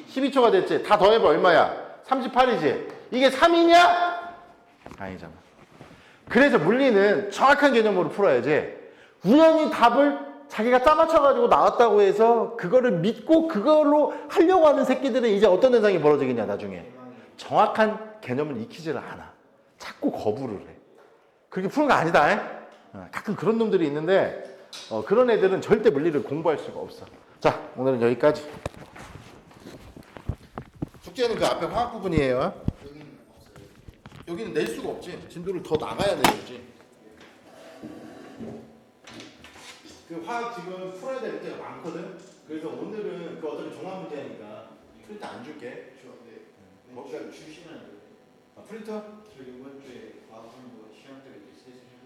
[SPEAKER 2] 12초가 됐지. 다 더해봐 얼마야? 38이지. 이게 3이냐? 아니잖아. 그래서 물리는 정확한 개념으로 풀어야지. 우연히 답을 자기가 짜맞춰가지고 나왔다고 해서 그거를 믿고 그걸로 하려고 하는 새끼들은 이제 어떤 현상이 벌어지겠냐 나중에. 정확한 개념을 익히지를 않아. 자꾸 거부를 해. 그렇게 푸는 거 아니다. 가끔 그런 놈들이 있는데 그런 애들은 절대 물리를 공부할 수가 없어. 자, 오늘은 여기까지. 숙제는 그 앞에 화학 부분이에요. 여기는 낼 수가 없지. 진도를 더 나가야 내주지. 그 화학 지금 풀어야 될 문제가 많거든. 그래서 오늘은 그 어차피 종합 문제니까 프린트 안 줄게.
[SPEAKER 3] 뭔가 주시면 안 돼요.
[SPEAKER 2] 프린터?
[SPEAKER 3] 저 이번 주에 과학 공부 시험 때문에 3시간